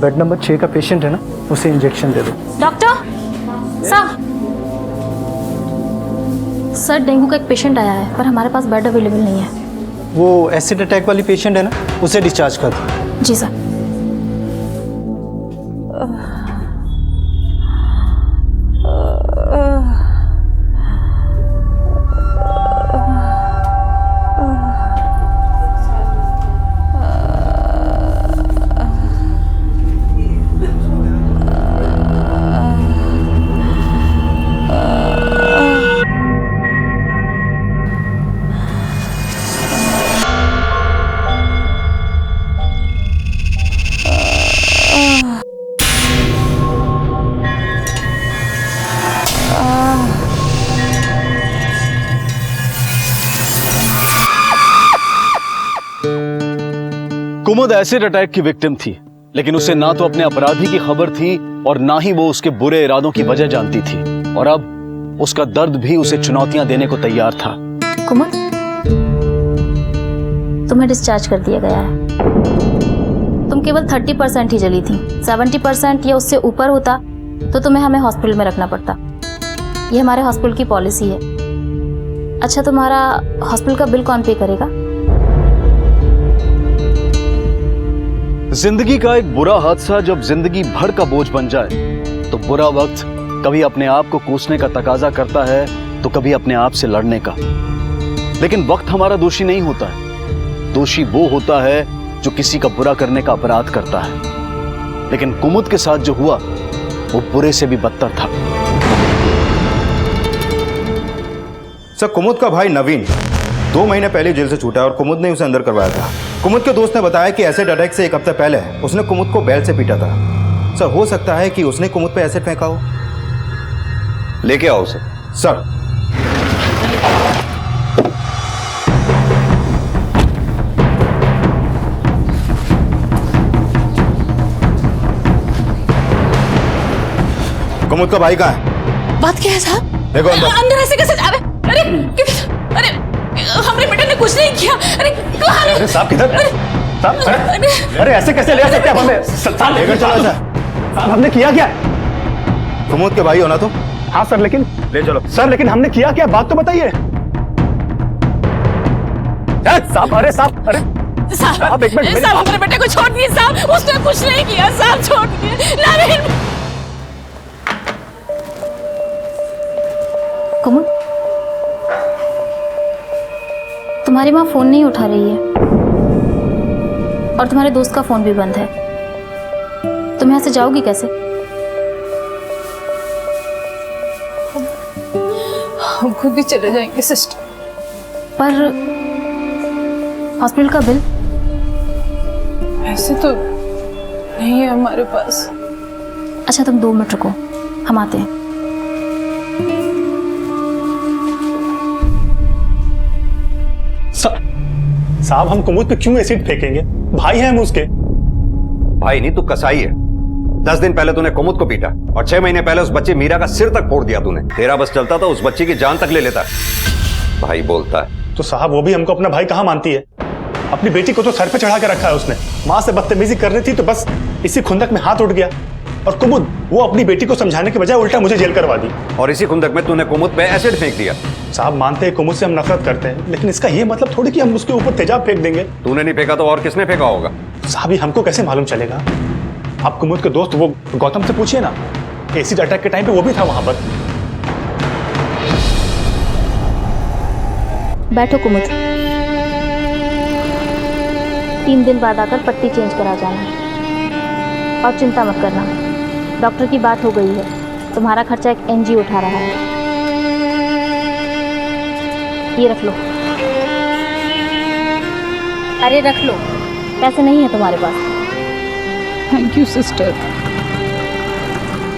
Bed number 6 का patient है ना, उसे इंजेक्शन दे दो। डॉक्टर सर, डेंगू का एक पेशेंट आया है पर हमारे पास बेड अवेलेबल नहीं है। वो एसिड अटैक वाली पेशेंट है ना, उसे डिस्चार्ज कर दो। जी सर। कुमुद एसिड अटैक की विक्टिम थी, लेकिन उसे ना तो अपने अपराधी की खबर थी और ना ही वो उसके बुरे इरादों की वजह जानती थी। और अब उसका दर्द भी उसे चुनौतियां देने को तैयार था। कुमुद, तुम्हें डिस्चार्ज कर दिया गया है। तुम केवल 30% ही जली थी। 70% या उससे ऊपर होता तो तुम्हें हमें हॉस्पिटल में रखना पड़ता। ये हमारे हॉस्पिटल की पॉलिसी है। अच्छा, तुम्हारा हॉस्पिटल का बिल कौन पे करेगा? जिंदगी का एक बुरा हादसा जब जिंदगी भर का बोझ बन जाए तो बुरा वक्त कभी अपने आप को कोसने का तकाजा करता है तो कभी अपने आप से लड़ने का। लेकिन वक्त हमारा दोषी नहीं होता है। दोषी वो होता है जो किसी का बुरा करने का अपराध करता है। लेकिन कुमुद के साथ जो हुआ वो बुरे से भी बदतर था। सर, कुमुद का भाई नवीन 2 महीने पहले जेल से छूटा और कुमुद ने उसे अंदर करवाया था। कुमुद के दोस्त ने बताया कि एसिड अटैक से 1 हफ्ते पहले उसने कुमुद को बेल्ट से पीटा था। सर, हो सकता है कि उसने कुमुद पे एसिड फेंका हो। लेके आओ उसे। सर। कुमुद का भाई कहाँ है? बात क्या है साहब? देखो अंदर। अंदर ऐसे कैसे जावे? अरे हमरे बेटे ने कुछ नहीं किया। अरे कहाँ है? अरे साहब किधर? अरे ऐसे कैसे ले आ सकते हैं हमें? साहब लेकर चलो सर। साहब, हमने किया क्या? कुमुद के भाई हो ना तुम? हाँ सर, लेकिन ले चलो सर, लेकिन हमने किया क्या? बात तो बताइए साहब। अरे साहब, अरे साहब, एक मिनट। साहब हमारे बेटे को छोड़ दिए साहब। उसने कुछ नहीं किया साहब, छोड़ दिए। नवीन। कुमुद, तुम्हारी माँ फोन नहीं उठा रही है और तुम्हारे दोस्त का फोन भी बंद है। तुम यहाँ से जाओगी कैसे? हम खुद ही चले जाएंगे सिस्टर। पर हॉस्पिटल का बिल? ऐसे तो नहीं है हमारे पास। अच्छा, तुम 2 मिनट रुको, हम आते हैं। साहब, हम कुमुद पे क्यों एसिड फेंकेंगे? भाई हैं हम उसके। भाई नहीं, तू कसाई है। 10 दिन पहले तूने कुमुद को पीटा और 6 महीने पहले उस बच्ची मीरा का सिर तक फोड़ दिया तूने। तेरा बस चलता तो उस बच्ची की जान तक ले लेता। भाई बोलता है तो साहब, वो भी हमको अपना भाई कहाँ मानती है? अपनी बेटी को तो सर पे चढ़ा के रखा है उसने। माँ से बदतमीजी कर रही थी तो बस इसी खुंदक में हाथ उठ गया। और कुमुद, वो अपनी बेटी को समझाने के बजाय उल्टा मुझे जेल करवा दी। और इसी खुंदक में तूने कुमुद पे एसिड फेंक दिया। साहब, मानते हैं कुमुद से हम नफरत करते हैं, लेकिन इसका ये मतलब थोड़ी कि हम उसके ऊपर तेजाब फेंक देंगे। तूने नहीं फेंका तो और किसने फेंका होगा? साहब, ये हमको कैसे मालूम चलेगा? आप कुमुद के दोस्त वो गौतम से पूछिए ना। एसिड अटैक के टाइम पे वो भी था वहां पर। बैठो कुमुद, 3 दिन बाद आकर पट्टी चेंज करा जाना। और चिंता मत करना, डॉक्टर की बात हो गई है। तुम्हारा खर्चा एक एनजीओ उठा रहा है। ये रख लो। अरे रख लो, पैसे नहीं है तुम्हारे पास? थैंक यू सिस्टर,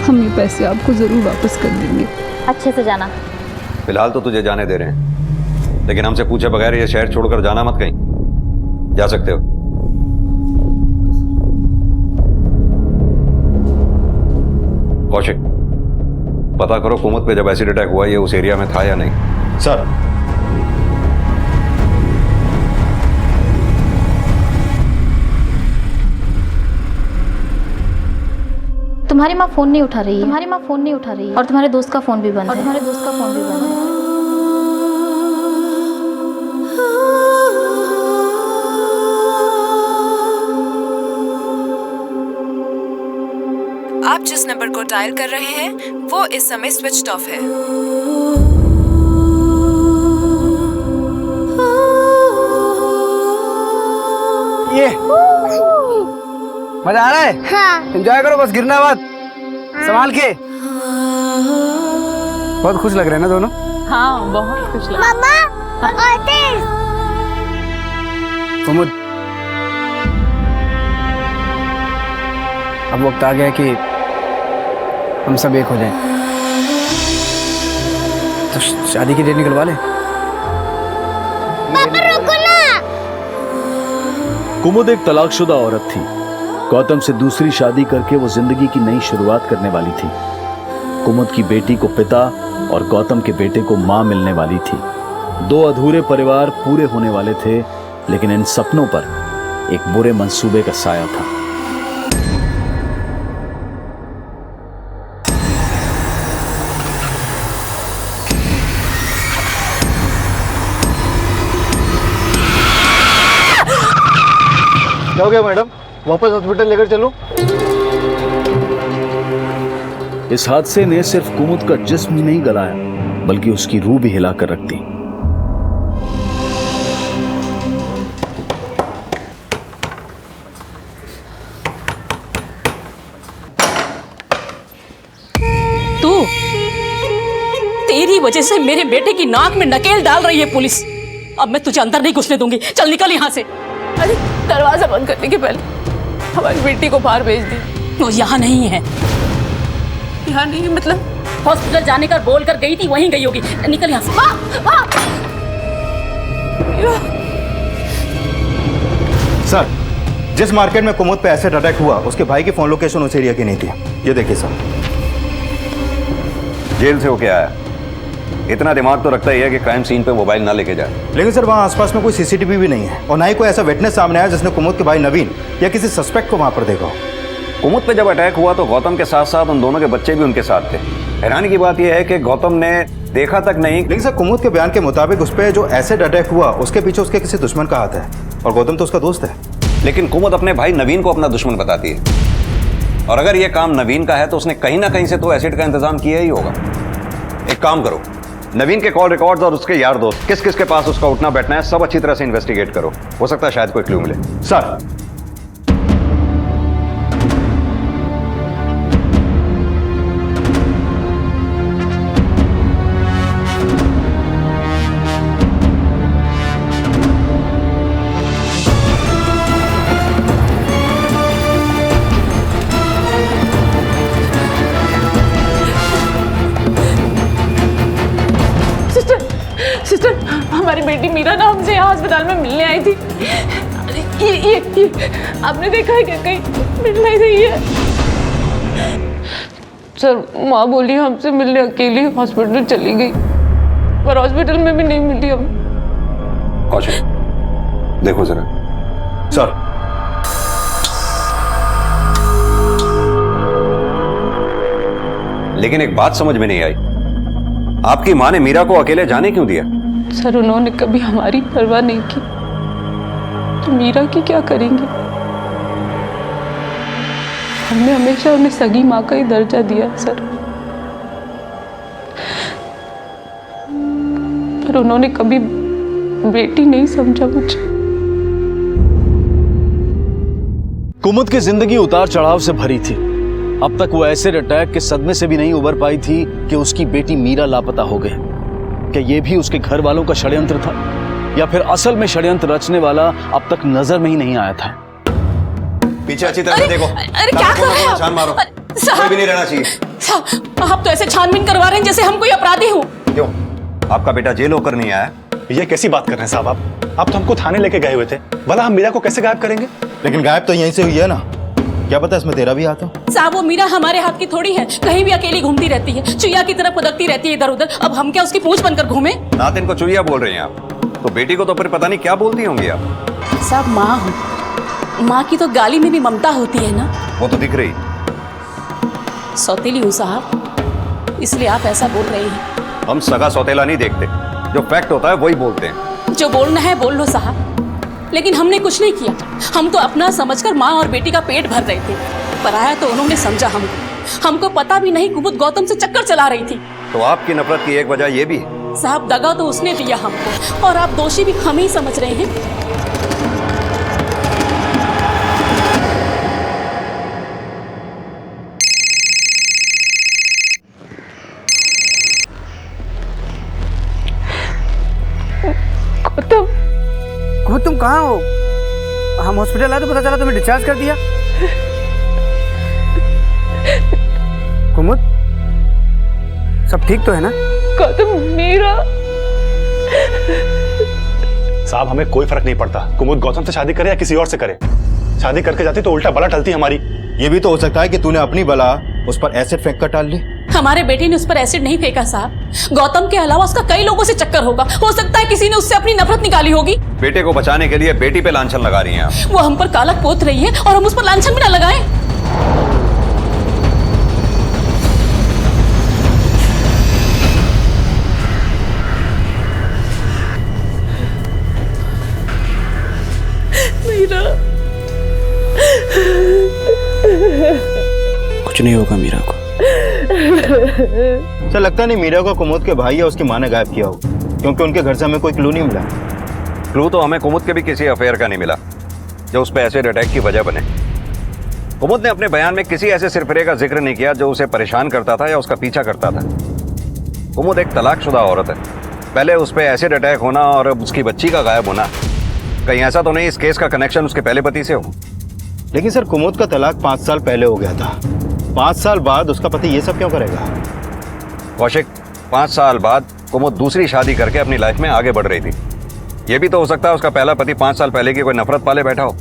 हम ये पैसे आपको जरूर वापस कर देंगे। अच्छे से जाना। फिलहाल तो तुझे जाने दे रहे हैं, लेकिन हमसे पूछे बगैर ये शहर छोड़कर जाना मत कहीं। जा सकते हो। कौशिक, पता करो कुमुद पे जब एसिड अटैक हुआ ये उस एरिया में था या नहीं। सर। तुम्हारी माँ फोन नहीं उठा रही है, और तुम्हारे दोस्त का फोन भी बंद है। आप जिस नंबर को डायल कर रहे हैं वो इस समय स्विच्ड ऑफ है। ये मजा आ रहा है? हाँ। एंजॉय करो, बस गिरना मत। संभाल के। बहुत खुश लग रहे हैं ना दोनों? हाँ बहुत खुश लगा। कुमुद, अब वक्त आ गया कि हम सब एक हो जाएं। तो शादी की डेट निकलवा ले। कुमुद एक तलाकशुदा औरत थी। गौतम से दूसरी शादी करके वो जिंदगी की नई शुरुआत करने वाली थी। कुमुद की बेटी को पिता और गौतम के बेटे को मां मिलने वाली थी। दो अधूरे परिवार पूरे होने वाले थे, लेकिन इन सपनों पर एक बुरे मंसूबे का साया था। क्या हो गया मैडम? वापस हॉस्पिटल लेकर चलूं? इस हादसे ने सिर्फ कुमुद का जिस्म ही नहीं गलाया, बल्कि उसकी रूह भी हिलाकर रख दी। तेरी वजह से मेरे बेटे की नाक में नकेल डाल रही है पुलिस। अब मैं तुझे अंदर नहीं घुसने दूंगी। चल निकल यहाँ से। अरे दरवाजा बंद करने के पहले हमारी बेटी को बाहर भेज दी। वो यहाँ नहीं है। यहाँ नहीं मतलब? हॉस्पिटल जाने का बोल कर गई थी, वहीं गई होगी। निकल यहाँ से। सर, जिस मार्केट में कुमुद पे एसिड अटैक हुआ उसके भाई की फोन लोकेशन उस एरिया की नहीं थी। ये देखिए सर। जेल से होके आया, इतना दिमाग तो रखता ही है कि क्राइम सीन पे मोबाइल ना लेके जाए। लेकिन सर वहाँ आसपास में कोई सीसीटीवी भी नहीं है और ना ही कोई ऐसा विटनेस सामने आया जिसने कुमुद के भाई नवीन या किसी सस्पेक्ट को वहाँ पर देखा हो। कुमुद पे जब अटैक हुआ तो गौतम के साथ साथ उन दोनों के बच्चे भी उनके साथ थे। हैरानी की बात यह है कि गौतम ने देखा तक नहीं। लेकिन सर कुमुद के बयान के मुताबिक उस पर जो एसिड अटैक हुआ उसके पीछे उसके किसी दुश्मन का हाथ है और गौतम तो उसका दोस्त है। लेकिन कुमुद अपने भाई नवीन को अपना दुश्मन बताती है, और अगर यह काम नवीन का है तो उसने कहीं ना कहीं से तो एसिड का इंतजाम किया ही होगा। एक काम करो, नवीन के कॉल रिकॉर्ड्स और उसके यार दोस्त किस किस के पास उसका उठना बैठना है सब अच्छी तरह से इन्वेस्टिगेट करो। हो सकता है शायद कोई क्लू मिले। सर सिस्टर, हमारी बेटी मीरा ना हमसे यहाँ अस्पताल में मिलने आई थी। ये आपने देखा है क्या? कहीं मिल नहीं रही है सर। माँ बोली हमसे मिलने अकेली हॉस्पिटल चली गई, पर हॉस्पिटल में भी नहीं मिली हम। कौशिक देखो जरा। सर लेकिन एक बात समझ में नहीं आई, आपकी माँ ने मीरा को अकेले जाने क्यों दिया? सर उन्होंने कभी हमारी परवाह नहीं की, तो मीरा की क्या करेंगे? हमने हमेशा उन्हें सगी माँ का ही दर्जा दिया सर, पर उन्होंने कभी बेटी नहीं समझा मुझे। कुमुद की जिंदगी उतार चढ़ाव से भरी थी। अब तक वो एसिड अटैक के सदमे से भी नहीं उबर पाई थी कि उसकी बेटी मीरा लापता हो गई। क्या ये भी उसके घर वालों का षड्यंत्र था, या फिर असल में षड्यंत्र रचने वाला अब तक नजर में ही नहीं आया था? पीछे अच्छी तरह से देखो। अरे क्या कर रहे हो? छान मारो, कोई भी नहीं रहना चाहिए। साहब आप तो ऐसे छानबीन करवा रहे हैं जैसे हम कोई अपराधी हूँ। क्यों, आपका बेटा जेल होकर नहीं आया? ये कैसी बात कर रहे हैं साहब आप तो हमको थाने लेके गए हुए थे, भला हम मीरा को कैसे गायब करेंगे? लेकिन गायब तो यहीं से हुई है ना, क्या पता इसमें तेरा भी हाथ हो? साहब वो मीरा हमारे हाथ की थोड़ी है, कहीं भी अकेली घूमती रहती है, चुईया की तरह फुदकती रहती है इधर उधर। अब हम क्या उसकी पूंछ बनकर घूमे? नात इनको चुईया बोल रही हैं आप, तो बेटी को तो फिर पता नहीं क्या बोलती होंगी आप। साहब माँ हूँ, माँ की तो गाली में भी ममता होती है ना। वो तो दिख रही, सौतेली हूँ साहब, इसलिए आप ऐसा बोल रहे हैं। हम सगा सौतेला नहीं देखते, जो फैक्ट होता है वही बोलते हैं। जो बोलना है बोल लो साहब, लेकिन हमने कुछ नहीं किया। हम तो अपना समझकर माँ और बेटी का पेट भर रहे थे। पराया तो उन्होंने समझा हमको पता भी नहीं कुमुद गौतम से चक्कर चला रही थी। तो आपकी नफरत की एक वजह यह भी है। साहब दगा तो उसने दिया हमको, और आप दोषी भी हम ही समझ रहे हैं। गौतम, कुमुद तुम कहाँ हो? हम हॉस्पिटल आए तो पता चला तुम्हें डिस्चार्ज कर दिया। कुमुद सब ठीक तो है ना? गौतम मेरा। साहब हमें कोई फर्क नहीं पड़ता, कुमुद गौतम से शादी करे या किसी और से करे। शादी करके जाती तो उल्टा बला टलती हमारी। ये भी तो हो सकता है कि तूने अपनी बला उस पर एसिड फेंक कर टाल ली। हमारे बेटे ने उस पर एसिड नहीं फेंका साहब। गौतम के अलावा उसका कई लोगों से चक्कर होगा। हो सकता है किसी ने उससे अपनी नफरत निकाली होगी। बेटे को बचाने के लिए बेटी पे लांछन लगा रही हैं आप। वो हम पर कालक पोत रही है और हम उस पर लांछन भी ना लगाएं। कुछ नहीं होगा मीरा को। सर लगता नहीं मीरा को कुमुद के भाई या उसकी माँ ने गायब किया हो, क्योंकि उनके घर से हमें कोई क्लू नहीं मिला। क्लू तो हमें कुमुद के भी किसी अफेयर का नहीं मिला जो उस पर एसिड अटैक की वजह बने। कुमुद ने अपने बयान में किसी ऐसे सिरफिरे का जिक्र नहीं किया जो उसे परेशान करता था या उसका पीछा करता था। कुमुद एक तलाकशुदा औरत है। पहले उस पर एसिड अटैक होना और उसकी बच्ची का गायब होना, कहीं ऐसा तो नहीं इस केस का कनेक्शन उसके पहले पति से हो? लेकिन सर कुमुद का तलाक 5 साल पहले हो गया था। 5 साल बाद उसका पति ये सब क्यों करेगा? कौशिक, 5 साल बाद कुमुद दूसरी शादी करके अपनी लाइफ में आगे बढ़ रही थी। यह भी तो हो सकता है उसका पहला पति 5 साल पहले की कोई नफरत पाले बैठा हो।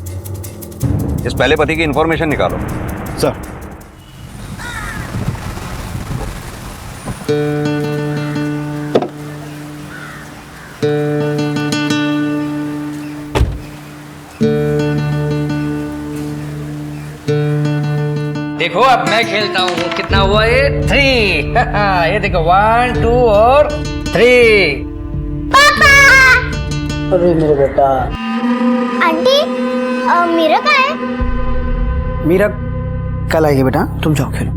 इस पहले पति की इंफॉर्मेशन निकालो। सर देखो अब मैं खेलता हूँ। कितना हुआ ये? 3। ये देखो 1 2 और 3। पापा! अरे मेरे बेटा। आंटी मीरा कहाँ है? मीरा कल आएगी बेटा, तुम जाओ खेलो।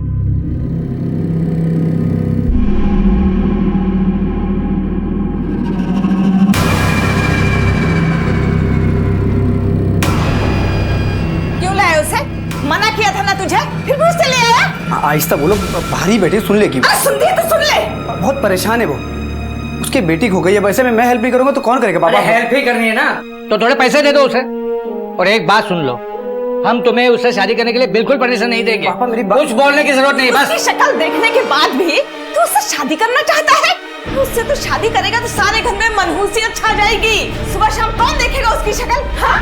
क्यों लाया उसे? मना किया था ना तुझे, फिर भी उससे ले आया। आहिस्ता बोलो, भारी बेटी सुन लेगी। सुनती है तो सुन ले। बहुत परेशान है वो, उसकी बेटी खो गई है। वैसे में मैं हेल्प नहीं करूंगा तो कौन करेगा पापा? हेल्प ही करनी है ना तो थोड़े पैसे दे दो उसे। और एक बात सुन लो, हम तुम्हें उससे शादी करने के लिए बिल्कुल परमिशन नहीं देंगे। पापा मेरी बात कुछ बोलने की जरूरत नहीं, बस। उसकी शक्ल देखने के बाद भी तू उससे शादी करना चाहता है? उससे तो शादी करेगा तो सारे घर में मनहूसियत छा जाएगी। सुबह शाम कौन देखेगा उसकी शक्ल? हाँ?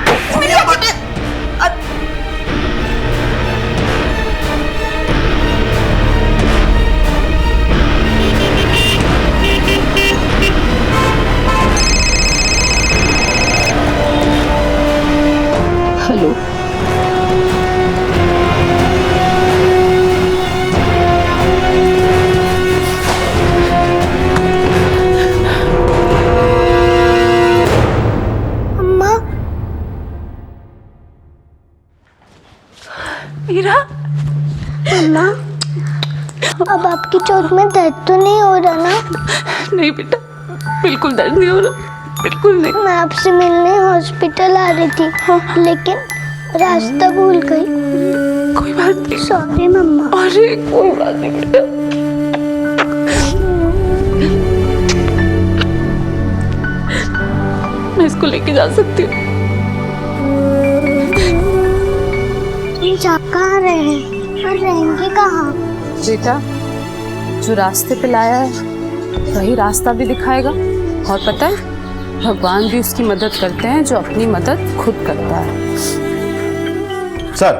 हेलो, अम्मा। मीरा, अम्मा अब आपकी चोट में दर्द तो नहीं हो रहा ना? नहीं बेटा, बिल्कुल दर्द नहीं हो रहा, बिल्कुल नहीं। मैं आपसे मिलने हॉस्पिटल आ रही थी, लेकिन रास्ता भूल गई। कोई बात नहीं। सॉरी मम्मा। अरे कोई बात नहीं बेटा। मैं इसको लेके जा सकती हूँ। तुम जा कहाँ रहे हैं और रहेंगे कहाँ? बेटा जो रास्ते पे लाया है वही रास्ता भी दिखाएगा। और पता है, भगवान भी उसकी मदद करते हैं जो अपनी मदद खुद करता है। सर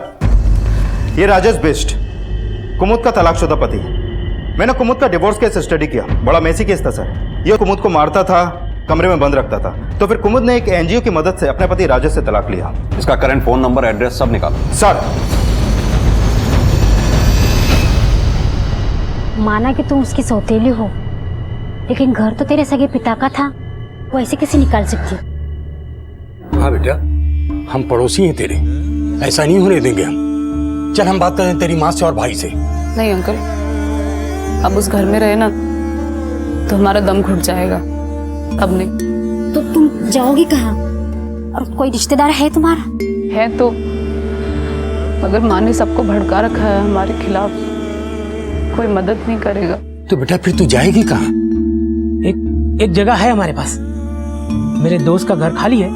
ये राजेश बिष्ट, कुमुद का तलाकशुदा पति। मैंने कुमुद का डिवोर्स केस स्टडी किया, बड़ा मेसी केस था सर। ये कुमुद को मारता था, कमरे में बंद रखता था। तो फिर कुमुद ने एक एनजीओ की मदद से अपने पति राजेश से तलाक लिया। इसका करंट फोन नंबर, एड्रेस सब निकालो। सर माना कि तुम उसकी सौतेली हो, लेकिन घर तो तेरे सगे पिता का था, वो ऐसे कैसे निकाल सकती है? हाँ बेटा, हम पड़ोसी हैं तेरे, ऐसा नहीं होने देंगे हम। चल हम बात करें तेरी माँ से और भाई से। नहीं अंकल, अब उस घर में रहे ना तो हमारा दम घुट जाएगा, अब नहीं। तो तुम जाओगी कहाँ? और कोई रिश्तेदार है तुम्हारा? है तो, मगर माँ ने सबको भड़का रखा है हमारे खिलाफ, कोई मदद नहीं करेगा। तो बेटा फिर तू जाएगी कहाँ? एक जगह है हमारे पास, मेरे दोस्त का घर खाली है,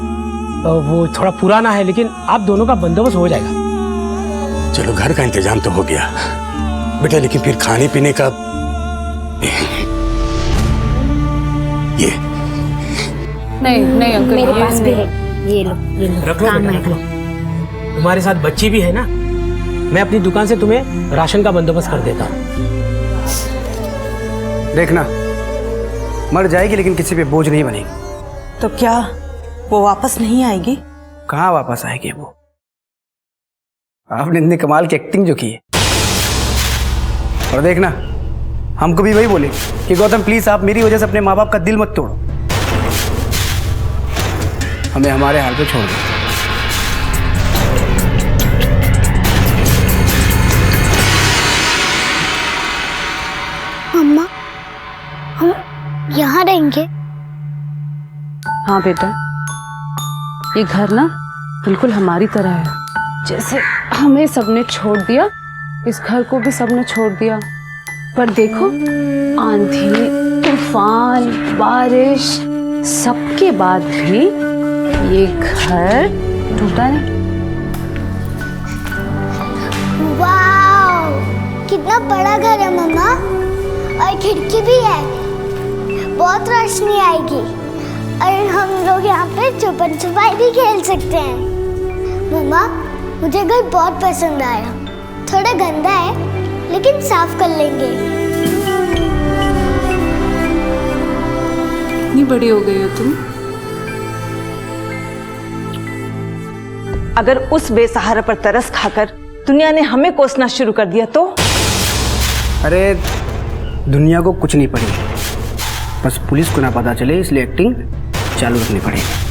वो थोड़ा पुराना है, लेकिन आप दोनों का बंदोबस्त हो जाएगा। चलो घर का इंतजाम तो हो गया बेटा, लेकिन फिर खाने पीने का ये नहीं अंकल, मेरे पास भी है, ये लो रख लो काम बेटा, है। रख लो। तुम्हारे साथ बच्ची भी है ना, मैं अपनी दुकान से तुम्हें राशन का बंदोबस्त कर देता हूँ। देखना, मर जाएगी लेकिन किसी पे बोझ नहीं बनेगी। तो क्या वो वापस नहीं आएगी? कहाँ वापस आएगी वो? आपने इतनी कमाल की एक्टिंग जो की है। और देखना, हमको भी वही बोले कि गौतम प्लीज आप मेरी वजह से अपने माँ बाप का दिल मत तोड़ो, हमें हमारे हाल पे छोड़ दो। मम्मा, हम यहाँ रहेंगे? हाँ बेटा, ये घर ना बिल्कुल हमारी तरह है। जैसे हमें सबने छोड़ दिया, इस घर को भी सबने छोड़ दिया। पर देखो, आंधी, तूफान, बारिश, सबके बाद भी ये घर टूटा नहीं। वाव, कितना बड़ा घर है मम्मा, और खिड़की भी है, बहुत रोशनी आएगी, और हम लोग यहाँ पे छुपन छुपाई भी खेल सकते हैं। मम्मा, मुझे घर बहुत पसंद आया, थोड़ा गंदा है लेकिन साफ कर लेंगे। इतनी बड़ी हो गई हो तुम। अगर उस बेसहारा पर तरस खाकर दुनिया ने हमें कोसना शुरू कर दिया तो? अरे दुनिया को कुछ नहीं पड़ी, बस पुलिस को ना पता चले, इसलिए एक्टिंग चालू रखनी पड़ेगी।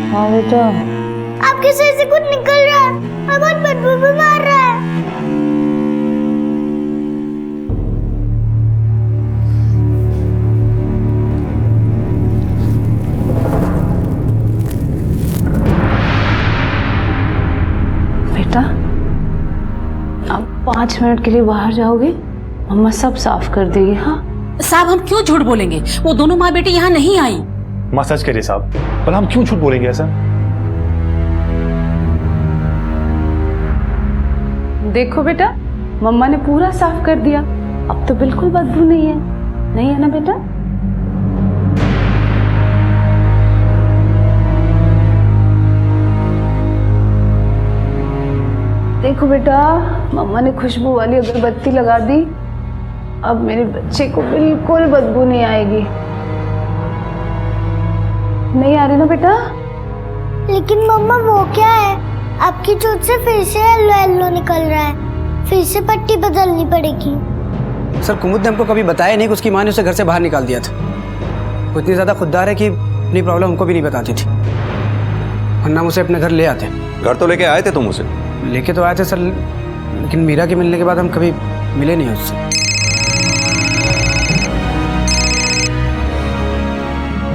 हाँ बेटा, आपके सर से कुछ निकल रहा है, और बहुत बदबू भी मार रहा है। बेटा, आप 5 मिनट के लिए बाहर जाओगे, मम्मा सब साफ कर देगी। हाँ साहब, हम क्यों झूठ बोलेंगे? वो दोनों माँ बेटी यहाँ नहीं आई। माँ सच कह रही साहब, पर हम क्यों झूठ बोलेंगे ऐसा? देखो बेटा, मम्मा ने पूरा साफ कर दिया, अब तो बिल्कुल बदबू नहीं है, नहीं है ना बेटा? देखो बेटा, मम्मा ने खुशबू वाली अगरबत्ती लगा दी, अब मेरे बच्चे को बिल्कुल बदबू नहीं आएगी। नहीं आ रही ना बेटा? लेकिन मम्मा वो क्या है, आपकी चोट से फिर से येलो येलो निकल रहा है, फिर से पट्टी बदलनी पड़ेगी। सर कुमुद ने हमको कभी बताया नहीं कि उसकी माँ ने उसे घर से बाहर निकाल दिया था। वो इतनी ज्यादा खुददार है कि अपनी प्रॉब्लम हमको भी नहीं बताती थी। वरना हम उसे अपने घर ले आते। घर तो लेके आए थे तुम उसे? लेके तो आए थे सर, लेकिन मीरा के मिलने के बाद हम कभी मिले नहीं उससे।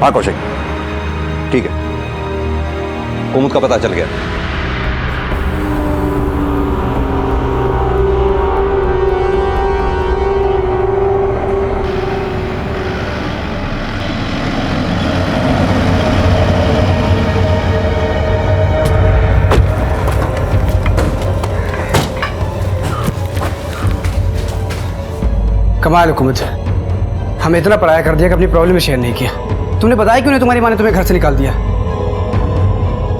हाँ कौशिक, ठीक है, कुमुद का पता चल गया। कमाल है कुमुद, हमें इतना पराया कर दिया कि अपनी प्रॉब्लम में शेयर नहीं किया। तुमने बताया क्यों नहीं? तुम्हारी माँ ने तुम्हें घर से निकाल दिया।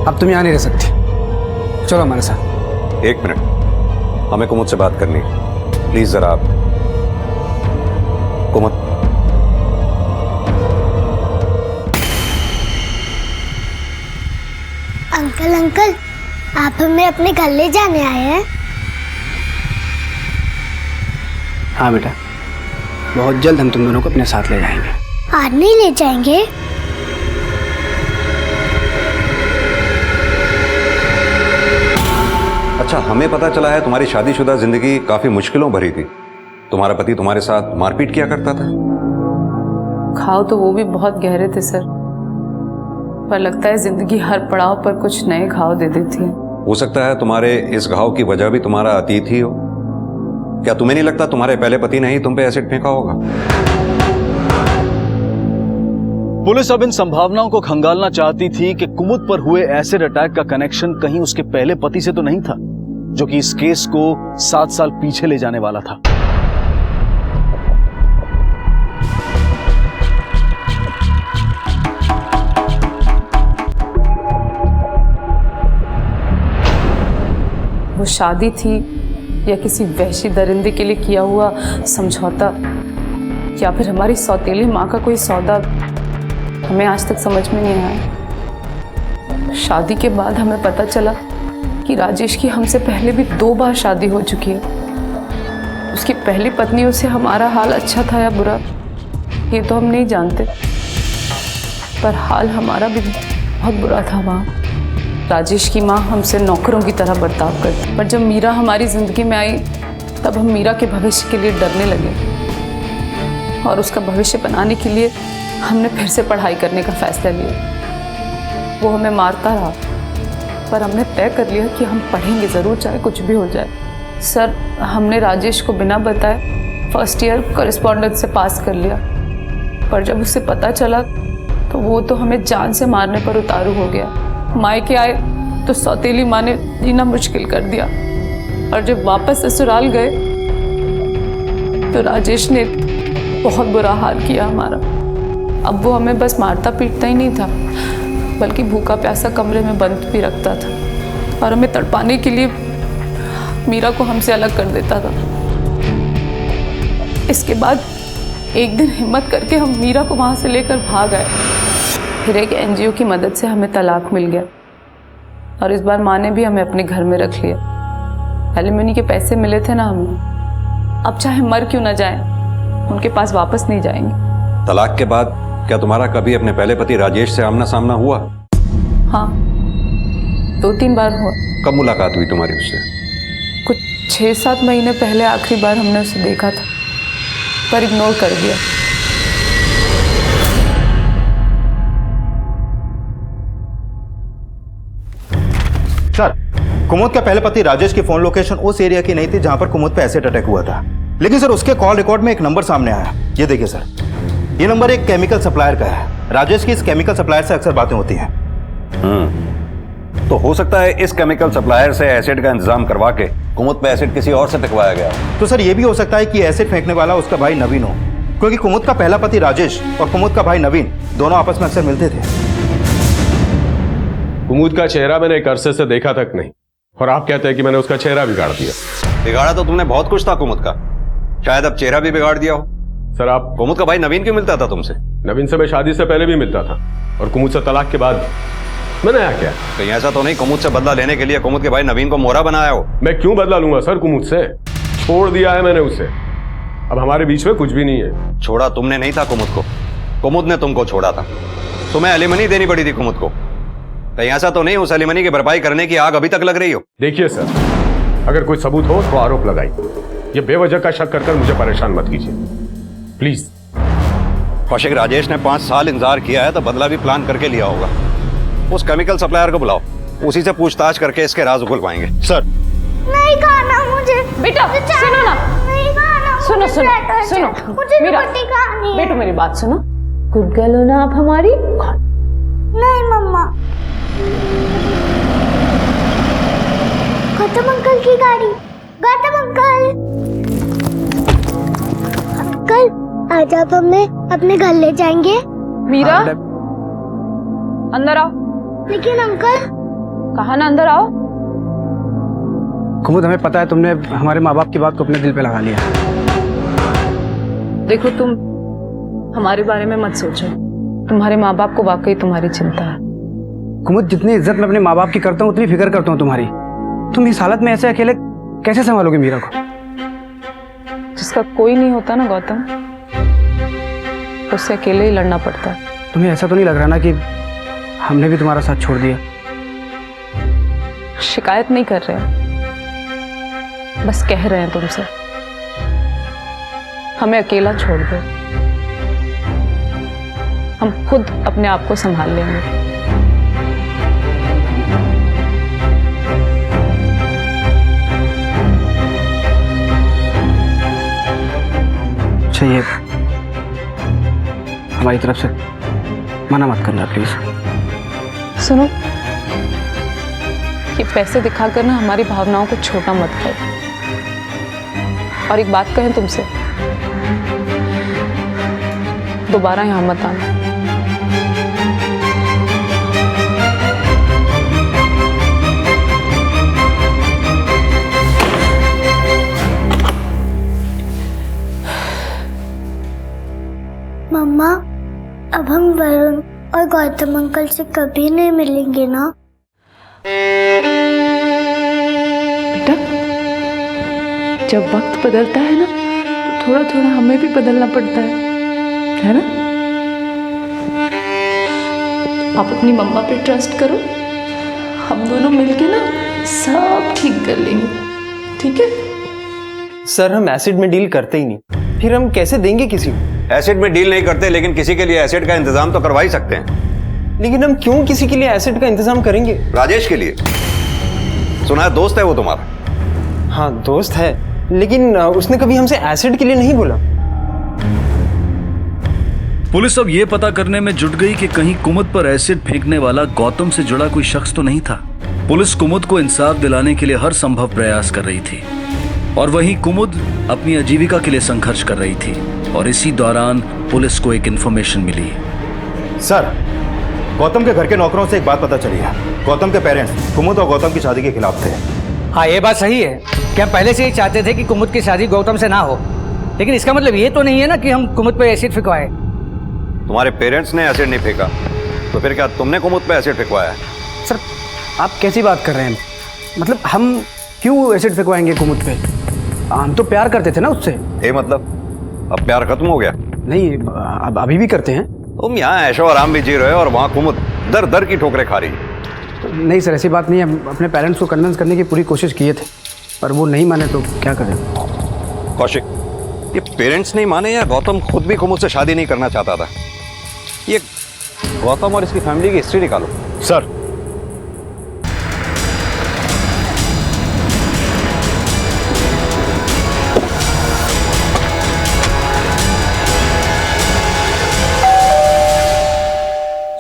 अब तुम यहाँ नहीं रह सकती, चलो हमारे साथ। एक मिनट, हमें कुमुद से बात करनी है, प्लीज जरा आप। कुमुद, अंकल अंकल, आप हमें अपने घर ले जाने आए हैं? हाँ बेटा, बहुत जल्द हम तुम दोनों को अपने साथ ले जाएंगे। आज नहीं ले जाएंगे? अच्छा, हमें पता चला है तुम्हारी शादीशुदा जिंदगी काफी मुश्किलों भरी थी। तुम्हारा पति तुम्हारे साथ मारपीट किया करता था। घाव तो वो भी बहुत गहरे थे सर, पर लगता है जिंदगी हर पड़ाव पर कुछ नए घाव दे देती है। हो सकता है तुम्हारे इस घाव की वजह भी तुम्हारा अतीत ही हो। क्या तुम्हें नहीं लगता तुम्हारे पहले पति ने ही तुम पे एसिड फेंका होगा? पुलिस अब इन संभावनाओं को खंगालना चाहती थी कि कुमुद पर हुए एसिड अटैक का कनेक्शन कहीं उसके पहले पति से तो नहीं था, जो कि इस केस को 7 साल पीछे ले जाने वाला था। वो शादी थी या किसी वहशी दरिंदे के लिए किया हुआ समझौता, या फिर हमारी सौतेली माँ का कोई सौदा, हमें आज तक समझ में नहीं आया। शादी के बाद हमें पता चला कि राजेश की हमसे पहले भी 2 बार शादी हो चुकी है। उसकी पहली पत्नियों से हमारा हाल अच्छा था या बुरा, ये तो हम नहीं जानते, पर हाल हमारा भी बहुत बुरा था वहाँ। राजेश की माँ हमसे नौकरों की तरह बर्ताव करती, पर जब मीरा हमारी ज़िंदगी में आई तब हम मीरा के भविष्य के लिए डरने लगे और उसका भविष्य बनाने के लिए हमने फिर से पढ़ाई करने का फैसला लिया। वो हमें मारता रहा, पर हमने तय कर लिया कि हम पढ़ेंगे ज़रूर, चाहे कुछ भी हो जाए। सर, हमने राजेश को बिना बताए फर्स्ट ईयर कॉरेस्पॉन्डेंस से पास कर लिया, पर जब उसे पता चला तो वो तो हमें जान से मारने पर उतारू हो गया। मायके आए तो सौतेली माँ ने जीना मुश्किल कर दिया, और जब वापस ससुराल गए तो राजेश ने बहुत बुरा हाल किया हमारा। अब वो हमें बस मारता पीटता ही नहीं था, बल्कि भूखा प्यासा कमरे में बंद भी रखता था और हमें तड़पाने के लिए मीरा को हमसे अलग कर देता था। इसके बाद एक दिन हिम्मत करके हम मीरा को वहाँ से लेकर भाग आए। फिर एक एनजीओ की मदद से हमें तलाक मिल गया, और इस बार माँ ने भी हमें अपने घर में रख लिया। एलिमनी के पैसे मिले थे ना हमें, अब चाहे मर क्यों ना जाए, उनके पास वापस नहीं जाएंगे। तलाक के बाद क्या तुम्हारा कभी अपने पहले पति राजेश से आमना सामना हुआ? हाँ, 2-3 बार हुआ। कब मुलाकात हुई तुम्हारी उससे? कुछ 6-7 महीने पहले आखिरी बार हमने उसे देखा था, पर इग्नोर कर दिया। सर, कुमुद का पहले पति राजेश की फोन लोकेशन उस एरिया की नहीं थी जहां पर कुमुद पे एसिड अटैक हुआ था, लेकिन सर उसके कॉल रिकॉर्ड में एक नंबर सामने आया। ये देखिए सर, ये नंबर एक केमिकल सप्लायर का है। राजेश की इस केमिकल सप्लायर से अक्सर बातें होती हैं। तो हो सकता है इस केमिकल सप्लायर से एसिड का इंतजाम करवा के कुमुद पे एसिड किसी और से फेंकवाया गया। तो सर ये भी हो सकता है कि एसिड फेंकने वाला उसका भाई नवीन हो, क्योंकि कुमुद का पहला पति राजेश और कुमुद का भाई नवीन दोनों आपस में अक्सर मिलते थे। कुमुद का चेहरा मैंने एक अरसे से देखा तक नहीं, और आप कहते हैं कि मैंने उसका चेहरा बिगाड़ दिया। बिगाड़ा तो तुमने बहुत कुछ था कुमुद का, शायद अब चेहरा भी बिगाड़ दिया हो। सर, आप कुमुद का भाई नवीन क्यों मिलता था तुमसे? नवीन से मैं शादी से पहले भी मिलता था, और कुमुद से तलाक के बाद मैंने आया क्या? कहीं ऐसा तो नहीं कुमुद से बदला लेने के लिए कुमुद के भाई नवीन को मोहरा बनाया हो? मैं क्यों बदला लूंगा सर कुमुद से? छोड़ दिया है मैंने उसे, अब हमारे बीच में कुछ भी नहीं है। छोड़ा तुमने नहीं था कुमुद को, कुमुद ने तुमको छोड़ा था। तुम्हें एलिमनी देनी पड़ी थी कुमुद को। कहीं ऐसा तो नहीं हो सलीमनी की भरपाई करने की आग अभी तक लग रही हो? देखिए सर, अगर कोई सबूत हो तो आरोप लगाई, ये बेवजह का शक कर मुझे परेशान मत कीजिए प्लीज। कौशिक, राजेश ने 5 साल इंतजार किया है तो बदला भी प्लान करके लिया होगा। उस केमिकल सप्लायर को बुलाओ, उसी से पूछताछ करके इसके राज उगल पाएंगे। सर नहीं खाना मुझे। बेटा सुनो ना, नहीं खाना। सुनो मुझे सुनो चाट सुनो, चाट। मुझे मीरा, रोटी खानी है। बेटो मेरी बात सुनो, गुड गर्ल हो ना आप हमारी। नहीं मम्मा। गौतम अंकल की गाड़ी। गौतम अंकल, अंकल आज आप हमें अपने घर ले जाएंगे? मीरा अंदर आओ। लेकिन अंकल। कहा ना अंदर आओ। कुमुद, हमें पता है तुमने हमारे माँ बाप की बात को अपने दिल पे लगा लिया। देखो, तुम हमारे बारे में मत सोचो, तुम्हारे माँ बाप को वाकई तुम्हारी चिंता है। कुमुद, जितनी इज्जत मैं अपने माँ बाप की करता हूँ उतनी फिक्र करता हूँ तुम्हारी। तुम इस हालत में ऐसे अकेले कैसे संभालोगे मीरा को? जिसका कोई नहीं होता ना गौतम, उससे अकेले ही लड़ना पड़ता है। तुम्हें ऐसा तो नहीं लग रहा ना कि हमने भी तुम्हारा साथ छोड़ दिया? शिकायत नहीं कर रहे हैं, बस कह रहे हैं तुमसे, हमें अकेला छोड़ दो, हम खुद अपने आप को संभाल लेंगे। चाहिए हमारी तरफ से मना मत करना प्लीज। सुनो, ये पैसे दिखाकर ना हमारी भावनाओं को छोटा मत करो। और एक बात कहें तुमसे, दोबारा यहां मत आना। मम्मा, अब हम वरुण और गौतम अंकल से कभी नहीं मिलेंगे ना? बेटा, जब वक्त बदलता है ना तो थोड़ा थोड़ा हमें भी बदलना पड़ता है ना? आप अपनी मम्मा पे ट्रस्ट करो, हम दोनों मिलके ना सब ठीक कर लेंगे, ठीक है? सर, हम एसिड में डील करते ही नहीं, फिर हम कैसे देंगे किसी को? एसिड में डील नहीं करते, लेकिन किसी के लिए एसिड का इंतजाम तो करवा ही सकते हैं। लेकिन हम क्यों किसी के लिए एसिड का इंतजाम करेंगे? राजेश के लिए। सुना है दोस्त है वो तुम्हारा? हाँ दोस्त है, लेकिन उसने कभी हमसे एसिड के लिए नहीं बोला। पुलिस अब ये पता करने में जुट गई कि कहीं कुमुद पर एसिड फेंकने वाला गौतम से जुड़ा कोई शख्स तो नहीं था। पुलिस कुमुद को इंसाफ दिलाने के लिए हर संभव प्रयास कर रही थी, और वहीं कुमुद अपनी आजीविका के लिए संघर्ष कर रही थी। और इसी दौरान पुलिस को एक इंफॉर्मेशन मिली। सर, गौतम के घर के नौकरों से एक बात पता चली है। गौतम के पेरेंट्स कुमुद और गौतम की शादी के खिलाफ थे। हाँ, ये बात सही है कि हम पहले से ही चाहते थे कि कुमुद की शादी गौतम से ना हो, लेकिन इसका मतलब ये तो नहीं है ना कि हम कुमुद पे एसिड फेंकवाए। तुम्हारे पेरेंट्स ने एसिड नहीं फेंका, तो फिर क्या तुमने कुमुद पे एसिड फेंकवाया है? सर, आप कैसी बात कर रहे हैं? मतलब हम क्यों एसिड फेंकवाएंगे कुमुद पे? हम तो प्यार करते थे ना उससे। मतलब अब प्यार खत्म हो गया? नहीं, अब अभी भी करते हैं। तुम यहाँ ऐशो आराम भी जी रहे हो और वहाँ कुमुद दर दर की ठोकरें खा रही है। नहीं सर, ऐसी बात नहीं है। हम अपने पेरेंट्स को कन्विंस करने की पूरी कोशिश किए थे, पर वो नहीं माने तो क्या करें? कौशिक, ये पेरेंट्स नहीं माने या गौतम खुद भी कुमुद से शादी नहीं करना चाहता था? ये गौतम और इसकी फैमिली की हिस्ट्री निकालो। सर,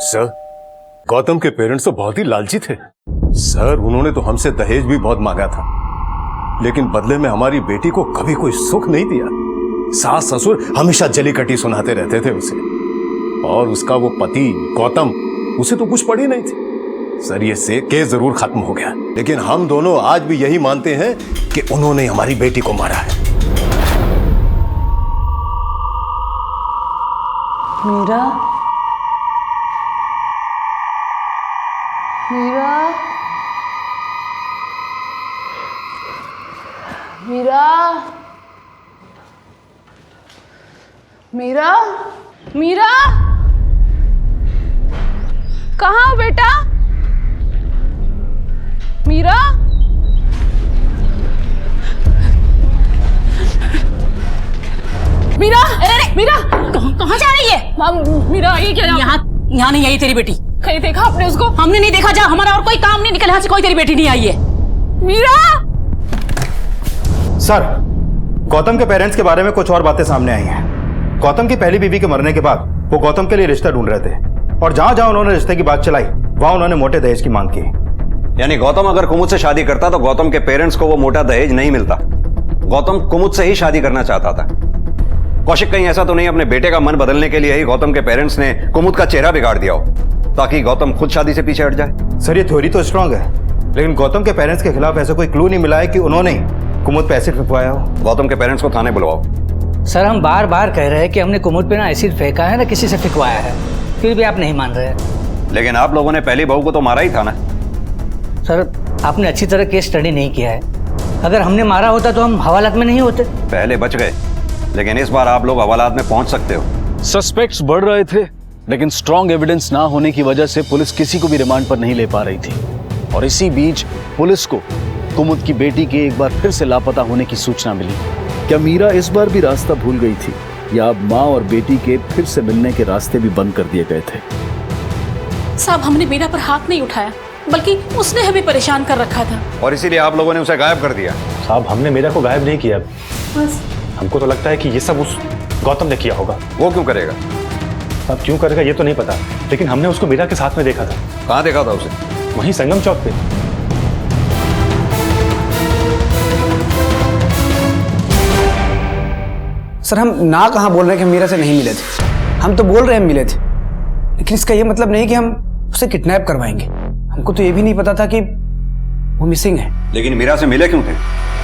सर, गौतम के पेरेंट्स तो बहुत ही लालची थे सर। उन्होंने तो हमसे दहेज भी बहुत मांगा था, लेकिन बदले में हमारी बेटी को कभी कोई सुख नहीं दिया। सास ससुर हमेशा जली कटी सुनाते रहते थे उसे, और उसका वो पति गौतम, उसे तो कुछ पड़ी नहीं थी। सर, ये से केस जरूर खत्म हो गया, लेकिन हम दोनों आज भी यही मानते हैं कि उन्होंने हमारी बेटी को मारा है। मीरा, मीरा, मीरा, मीरा, मीरा, कहाँ हो बेटा? मीरा, मीरा, मीरा कहाँ जा रही है? मीरा ये क्या? यहाँ नहीं आई तेरी बेटी। कहीं देखा आपने उसको? हमने नहीं देखा। जा, हमारा और कोई काम नहीं, निकल यहाँ से। कोई तेरी बेटी नहीं आई है। मीरा! सर, गौतम के पेरेंट्स के बारे में कुछ और बातें सामने आई हैं। गौतम की पहली बीवी के मरने के बाद वो गौतम के लिए रिश्ता ढूंढ रहे थे और जहां जहां उन्होंने रिश्ते की बात चलाई वहां उन्होंने मोटे दहेज की मांग की। यानी गौतम अगर कुमुद से शादी करता तो गौतम के पेरेंट्स को वो मोटा दहेज नहीं मिलता। गौतम कुमुद से ही शादी करना चाहता था। कौशिक, कहीं ऐसा तो नहीं अपने बेटे का मन बदलने के लिए ही गौतम के पेरेंट्स ने कुमुद का चेहरा बिगाड़ दिया हो ताकि गौतम खुद शादी से पीछे हट जाए? सर, ये थ्योरी तो स्ट्रांग है, लेकिन गौतम के पेरेंट्स के खिलाफ ऐसा कोई क्लू नहीं मिला है कि उन्होंने कुमुद पे एसिड फेंकवाया हो। गौतम के पेरेंट्स को थाने बुलवाओ। सर, हम बार बार कह रहे हैं कि हमने कुमुद पे ना एसिड फेंका है ना किसी से फेंकवाया है, फिर भी आप नहीं मान रहे हैं। लेकिन आप लोगों ने पहली बहू को तो मारा ही था ना। सर, आपने अच्छी तरह केस स्टडी नहीं किया है। अगर हमने मारा होता तो हम हवालात में नहीं होते। पहले बच गए, लेकिन इस बार आप लोग हवालात में पहुंच सकते हो। सस्पेक्ट्स बढ़ रहे थे, लेकिन स्ट्रॉन्ग एविडेंस ना होने की वजह से पुलिस किसी को भी रिमांड पर नहीं ले पा रही थी। और इसी बीच पुलिस को कुमुद की बेटी के एक बार फिर से लापता होने की सूचना मिली। क्या मीरा इस बार भी रास्ता भूल गई थी, या अब माँ और बेटी के फिर से मिलने के रास्ते भी बंद कर दिए गए थे? साहब, हमने मीरा पर हाथ नहीं उठाया, बल्कि उसने हमें परेशान कर रखा था और इसीलिए आप लोगों ने उसे गायब कर दिया। साहब, हमने मीरा को गायब नहीं किया। बस हमको तो लगता है कि ये सब उस गौतम ने किया होगा। वो क्यों करेगा? अब क्यों करेगा ये तो नहीं पता, लेकिन हमने उसको मीरा के साथ में देखा था। कहाँ देखा था उसे? वहीं संगम चौक पे। सर, हम ना कहाँ बोल रहे हैं कि हम मीरा से नहीं मिले थे। हम तो बोल रहे हैं मिले थे, लेकिन इसका ये मतलब नहीं कि हम उसे किडनैप करवाएंगे। हमको तो ये भी नहीं पता था कि वो मिसिंग है। लेकिन मीरा से मिले क्यों थे?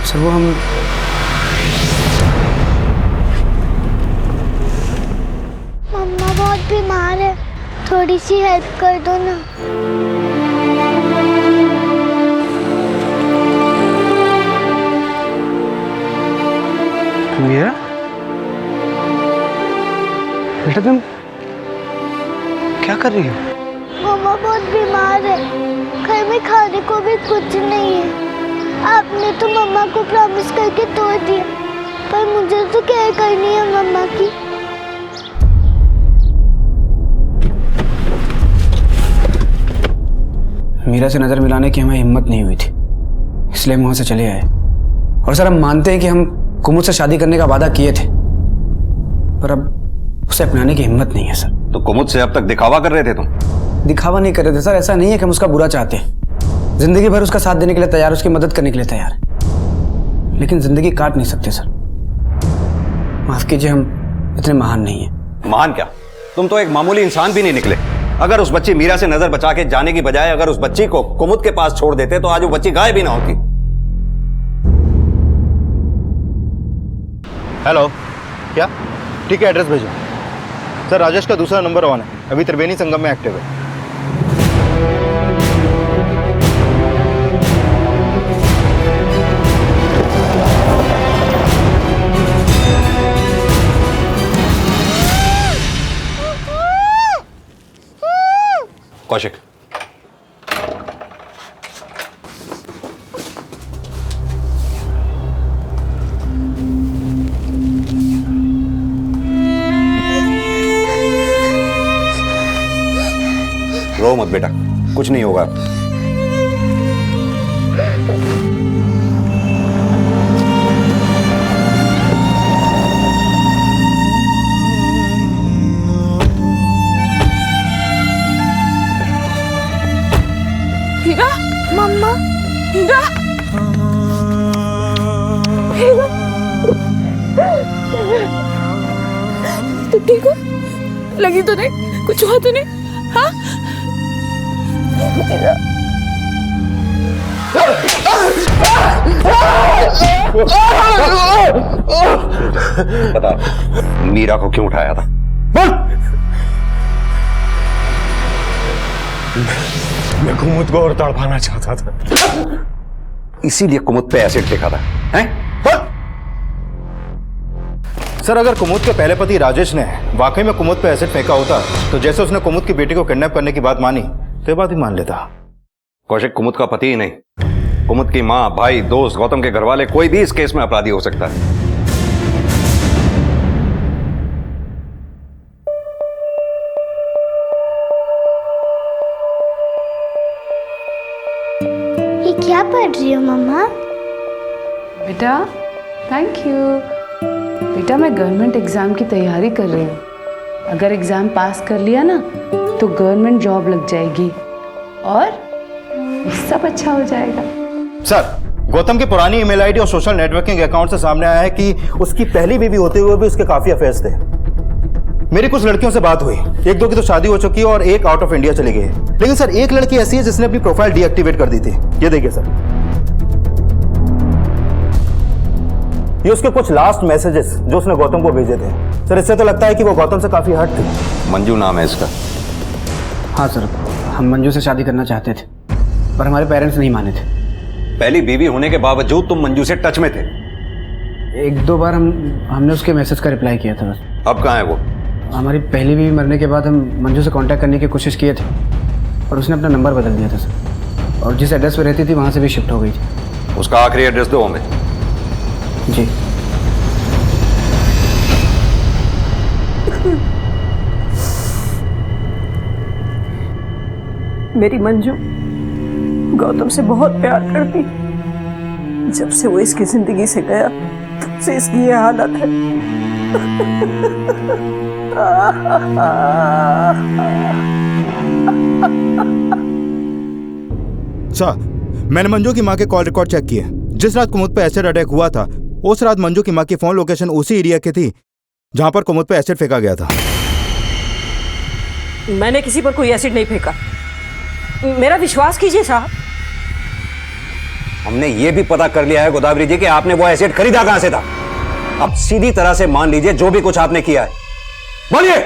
सर, वो हम मम्मा बहुत बीमार है, थोड़ी सी हेल्प कर दो ना। मीरा, बेटा तुम क्या कर रही हो? मम्मा बहुत बीमार है, घर में खाने को भी कुछ नहीं है। आपने तो मम्मा को प्रॉमिस करके तोड़ दिया, पर मुझे तो केयर करनी है मम्मा की। मीरा से नजर मिलाने की हमें हिम्मत नहीं हुई थी, इसलिए हम वहां से चले आए। और सर, हम मानते हैं कि हम कुमुद से शादी करने का वादा किए थे, पर अब उसे अपनाने की हिम्मत नहीं है सर। तो कुमुद से अब तक दिखावा कर रहे थे तुम? दिखावा नहीं कर रहे थे सर, ऐसा नहीं है कि हम उसका बुरा चाहते हैं। जिंदगी भर उसका साथ देने के लिए तैयार, उसकी मदद करने के लिए तैयार, लेकिन जिंदगी काट नहीं सकते सर। माफ कीजिए, हम इतने महान नहीं है। महान क्या, तुम तो एक मामूली इंसान भी नहीं निकले। अगर उस बच्ची मीरा से नजर बचा के जाने की बजाय अगर उस बच्ची को कुमुद के पास छोड़ देते तो आज वो बच्ची गायब भी ना होती। हेलो, क्या? ठीक है, एड्रेस भेजो। सर, राजेश का दूसरा नंबर ऑन है, अभी त्रिवेणी संगम में एक्टिव है। कौशिक, रो मत बेटा, कुछ नहीं होगा। मीरा, मम्मा, मीरा, मीरा, तुम ठीक हो? लगी तो नहीं? कुछ हुआ तो नहीं? हाँ? मीरा, बता, मीरा को क्यों उठाया था? मैं कुमुद को और तड़पाना चाहता था, इसीलिए कुमुद पे एसिड फेंका था, हैं? सर, अगर कुमुद के पहले पति राजेश ने वाकई में कुमुद पे एसिड फेंका होता तो जैसे उसने कुमुद की बेटी को किडनैप करने की बात मानी तो ये बात भी मान लेता। कौशिक कुमुद का पति ही नहीं, कुमुद की माँ, भाई, दोस्त, गौतम के घर वाले, कोई भी इस केस में अपराधी हो सकता है। ये क्या पढ़ रही हो मम्मा? बेटा थैंक यू। बेटा मैं गवर्नमेंट एग्ज़ाम की तैयारी कर रही हूँ। अगर एग्ज़ाम पास कर लिया ना तो गवर्नमेंट जॉब लग जाएगी और सब अच्छा हो जाएगा। सर, गौतम की पुरानी ईमेल आईडी और सोशल नेटवर्किंग अकाउंट से सामने आया है कि उसकी पहली बेबी होते हुए भी उसके काफी अफेयर्स थे। मेरी कुछ लड़कियों से बात हुई, एक दो की तो शादी हो चुकी है और एक आउट ऑफ इंडिया चली गई है। लेकिन सर एक लड़की ऐसी है जिसने अपनी प्रोफाइल डीएक्टिवेट कर दी थी। ये देखिए सर, ये उसके कुछ लास्ट मैसेजेस जो उसने गौतम को भेजे थे। सर इससे तो लगता है कि वो गौतम से काफी हट थी। मंजू नाम है इसका। हाँ सर, हम मंजू से शादी करना चाहते थे पर हमारे पेरेंट्स नहीं माने थे। पहली बीवी होने के बावजूद तुम मंजू से टच में थे? एक दो बार हमने उसके मैसेज का रिप्लाई किया था बस। अब कहाँ है वो? हमारी पहली बीवी मरने के बाद हम मंजू से कांटेक्ट करने की कोशिश किए थे और उसने अपना नंबर बदल दिया था सर, और जिस एड्रेस पर रहती थी वहाँ से भी शिफ्ट हो गई थी। उसका आखिरी एड्रेस दो हमें। जी। मेरी मंजू गौतम से बहुत प्यार करती। जब से वो इसकी जिंदगी से गया तब से इसकी ये हालत है। सर, मैंने मंजू की माँ के कॉल रिकॉर्ड चेक किए। जिस रात कुमुद पे एसिड अटैक हुआ था उस रात मंजू की माँ की फोन लोकेशन उसी एरिया की थी जहां पर कुमुद पे एसिड फेंका गया था। मैंने किसी पर कोई एसिड नहीं फेंका, मेरा विश्वास कीजिए साहब। हमने ये भी पता कर लिया है गोदावरी जी कि आपने वो एसिड खरीदा कहां से था। अब सीधी तरह से मान लीजिए जो भी कुछ आपने किया है। बोलिए।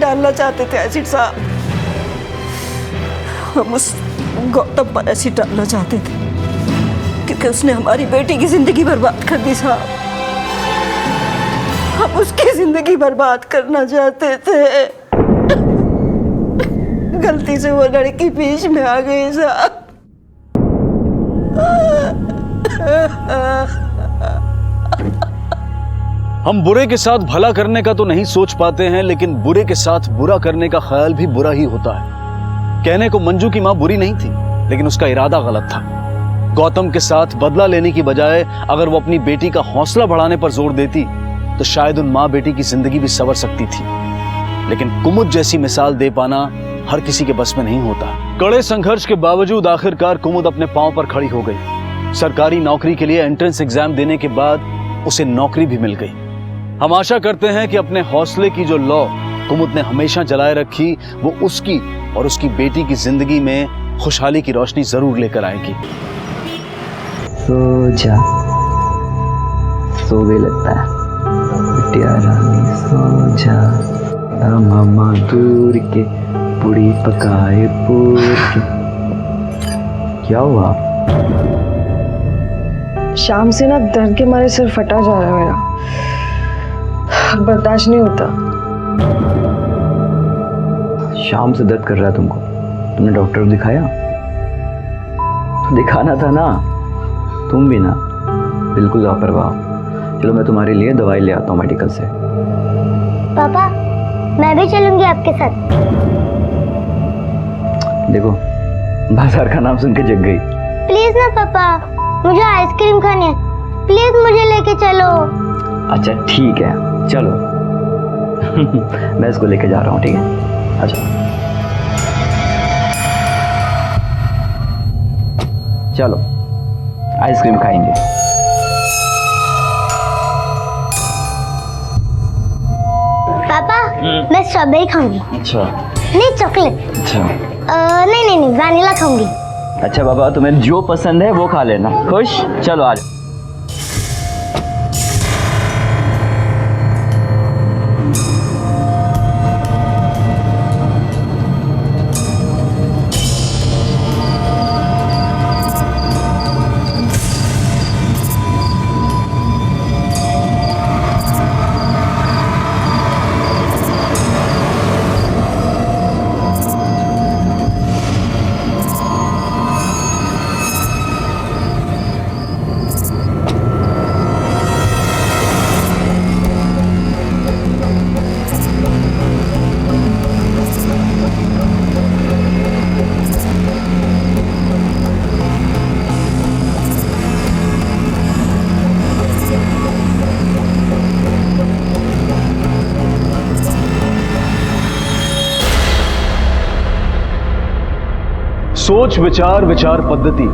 डालना चाहते थे एसिड साहब, हम उस गौतम पर एसिड डालना चाहते थे क्योंकि उसने हमारी बेटी की जिंदगी बर्बाद कर दी साहब। हम उसकी जिंदगी बर्बाद करना चाहते थे, गलती से वो लड़की बीच में आ गई साहब। हम बुरे के साथ भला करने का तो नहीं सोच पाते हैं, लेकिन बुरे के साथ बुरा करने का ख्याल भी बुरा ही होता है। कहने को मंजू की मां बुरी नहीं थी, लेकिन उसका इरादा गलत था। गौतम के साथ बदला लेने की बजाय अगर वो अपनी बेटी का हौसला बढ़ाने पर जोर देती तो शायद उन मां बेटी की जिंदगी भी संवर सकती थी। लेकिन कुमुद जैसी मिसाल दे पाना हर किसी के बस में नहीं होता। कड़े संघर्ष के बावजूद आखिरकार कुमुद अपने पांव पर खड़ी हो गई। सरकारी नौकरी के लिए एंट्रेंस एग्जाम देने के बाद उसे नौकरी भी मिल गई। हम आशा करते हैं कि अपने हौसले की जो लौ कुमुद ने हमेशा जलाए रखी वो उसकी और उसकी बेटी की जिंदगी में खुशहाली की रोशनी जरूर लेकर आएगी। सो जा, सो गई लगता है बिटिया रानी, सो जा। मामा दूर के पूरी पकाए पूर के। क्या हुआ? शाम से ना दर्द के मारे सिर फटा जा रहा है मेरा, बर्दाश्त नहीं होता। शाम से दर्द कर रहा है तुमको? तुमने डॉक्टर को दिखाया? तो दिखाना था ना, तुम भी ना बिल्कुल लापरवाह। चलो मैं तुम्हारे लिए दवाई ले आता हूँ मेडिकल से। पापा मैं भी चलूंगी आपके साथ। देखो बाजार का नाम सुन के जग गई। प्लीज ना पापा, मुझे आइसक्रीम खानी है, प्लीज मुझे लेके चलो। अच्छा ठीक है चलो। मैं इसको लेके जा रहा हूँ, ठीक है? अच्छा चलो आइसक्रीम खाएंगे। पापा मैं स्ट्रॉबेरी खाऊंगी। अच्छा। नहीं चॉकलेट। अच्छा। नहीं नहीं नहीं वैनिला खाऊंगी। अच्छा बाबा, तुम्हें जो पसंद है वो खा लेना। खुश? चलो आज। सोच विचार विचार पद्धति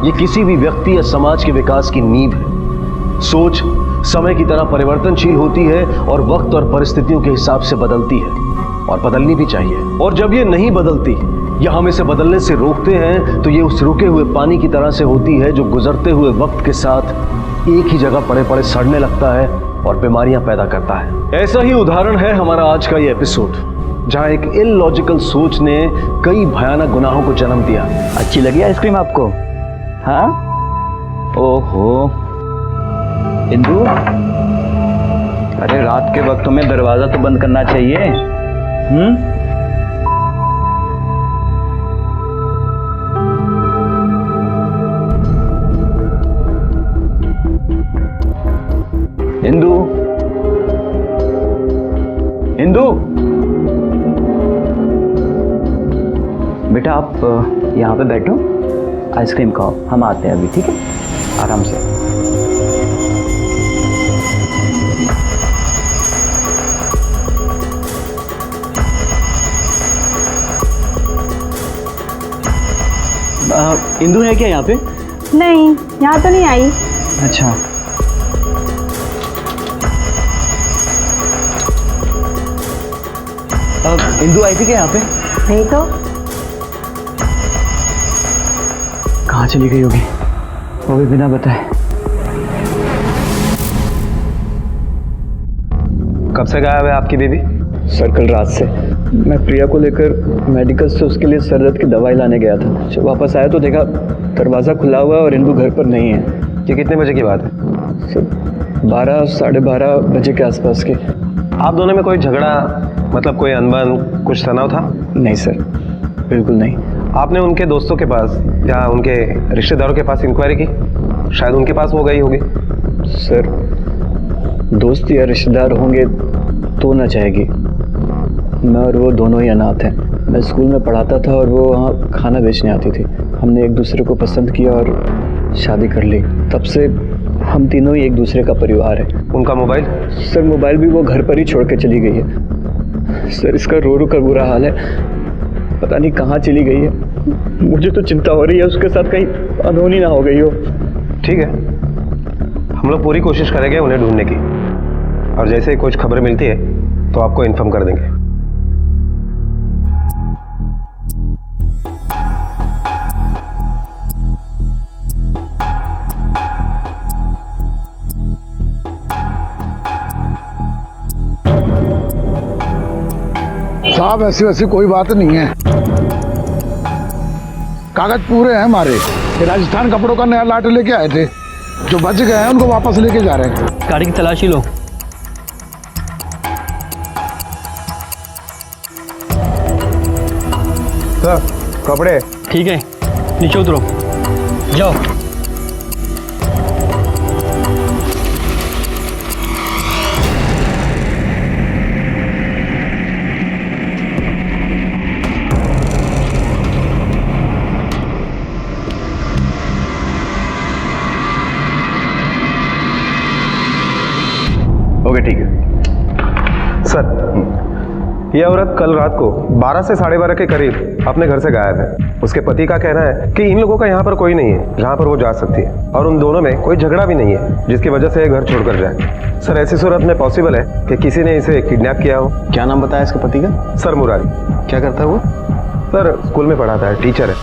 ये किसी भी व्यक्ति या समाज के विकास की नींव है। सोच समय की तरह परिवर्तनशील होती है और वक्त और परिस्थितियों के हिसाब से बदलती है, और बदलनी भी चाहिए। और जब ये नहीं बदलती या हम इसे बदलने से रोकते हैं तो ये उस रुके हुए पानी की तरह से होती है जो गुजरते हुए वक्त के साथ एक ही जगह पड़े पड़े सड़ने लगता है और बीमारियां पैदा करता है। ऐसा ही उदाहरण है हमारा आज का ये एपिसोड, जहां एक इलॉजिकल सोच ने कई भयानक गुनाहों को जन्म दिया। अच्छी लगी आइसक्रीम आपको? हाँ? ओहो इंदु, अरे रात के वक्त तुम्हें दरवाजा तो बंद करना चाहिए। इंदु, इंदु, बेटा आप यहाँ पे बैठो, आइसक्रीम खाओ, हम आते हैं अभी, ठीक है? आराम से। इंदु है क्या यहाँ पे? नहीं, यहाँ तो नहीं आई। अच्छा, इंदु आई थी क्या यहाँ पे? नहीं तो। कहाँ चली गई होगी, वो भी बिना बताए? कब से गायब है आपकी बेबी? सर कल रात से। मैं प्रिया को लेकर मेडिकल से उसके लिए सर दर्द की दवाई लाने गया था। जब वापस आया तो देखा दरवाज़ा खुला हुआ है और इंदु घर पर नहीं है। ये कितने बजे की बात है? सर 12 साढ़े 12 बजे के आसपास के। आप दोनों में कोई झगड़ा, मतलब कोई अनबन, कुछ तनाव था? नहीं सर, बिल्कुल नहीं। आपने उनके दोस्तों के पास या उनके रिश्तेदारों के पास इंक्वायरी की? शायद उनके पास वो गई होगी। सर दोस्त या रिश्तेदार होंगे तो ना चाहेगी। मैं और वो दोनों ही अनाथ हैं। मैं स्कूल में पढ़ाता था और वो वहाँ खाना बेचने आती थी। हमने एक दूसरे को पसंद किया और शादी कर ली। तब से हम तीनों ही एक दूसरे का परिवार है। उनका मोबाइल? सर मोबाइल भी वो घर पर ही छोड़ के चली गई है। सर इसका रो रो कर बुरा हाल है, पता नहीं कहाँ चली गई है। मुझे तो चिंता हो रही है उसके साथ कहीं अनहोनी ना हो गई हो। ठीक है, हम लोग पूरी कोशिश करेंगे उन्हें ढूंढने की, और जैसे ही कुछ खबर मिलती है तो आपको इन्फॉर्म कर देंगे। साहब ऐसी वैसी कोई बात नहीं है, कागज पूरे हैं हमारे। ये राजस्थान कपड़ों का नया लाट लेके आए थे, जो बच गए हैं उनको वापस लेके जा रहे हैं। गाड़ी की तलाशी लो। सर कपड़े ठीक है, नीचे उतरो, जाओ। ओके ठीक है सर। ये औरत कल रात को 12 से 12:30 के करीब अपने घर से गायब है। उसके पति का कहना है कि इन लोगों का यहाँ पर कोई नहीं है जहाँ पर वो जा सकती है, और उन दोनों में कोई झगड़ा भी नहीं है जिसकी वजह से ये घर छोड़कर जाए। सर ऐसी सूरत में पॉसिबल है कि किसी ने इसे किडनैप किया हो। क्या नाम बताया इसके पति का? सर मुरारी। क्या करता है वो? सर स्कूल में पढ़ाता है, टीचर है।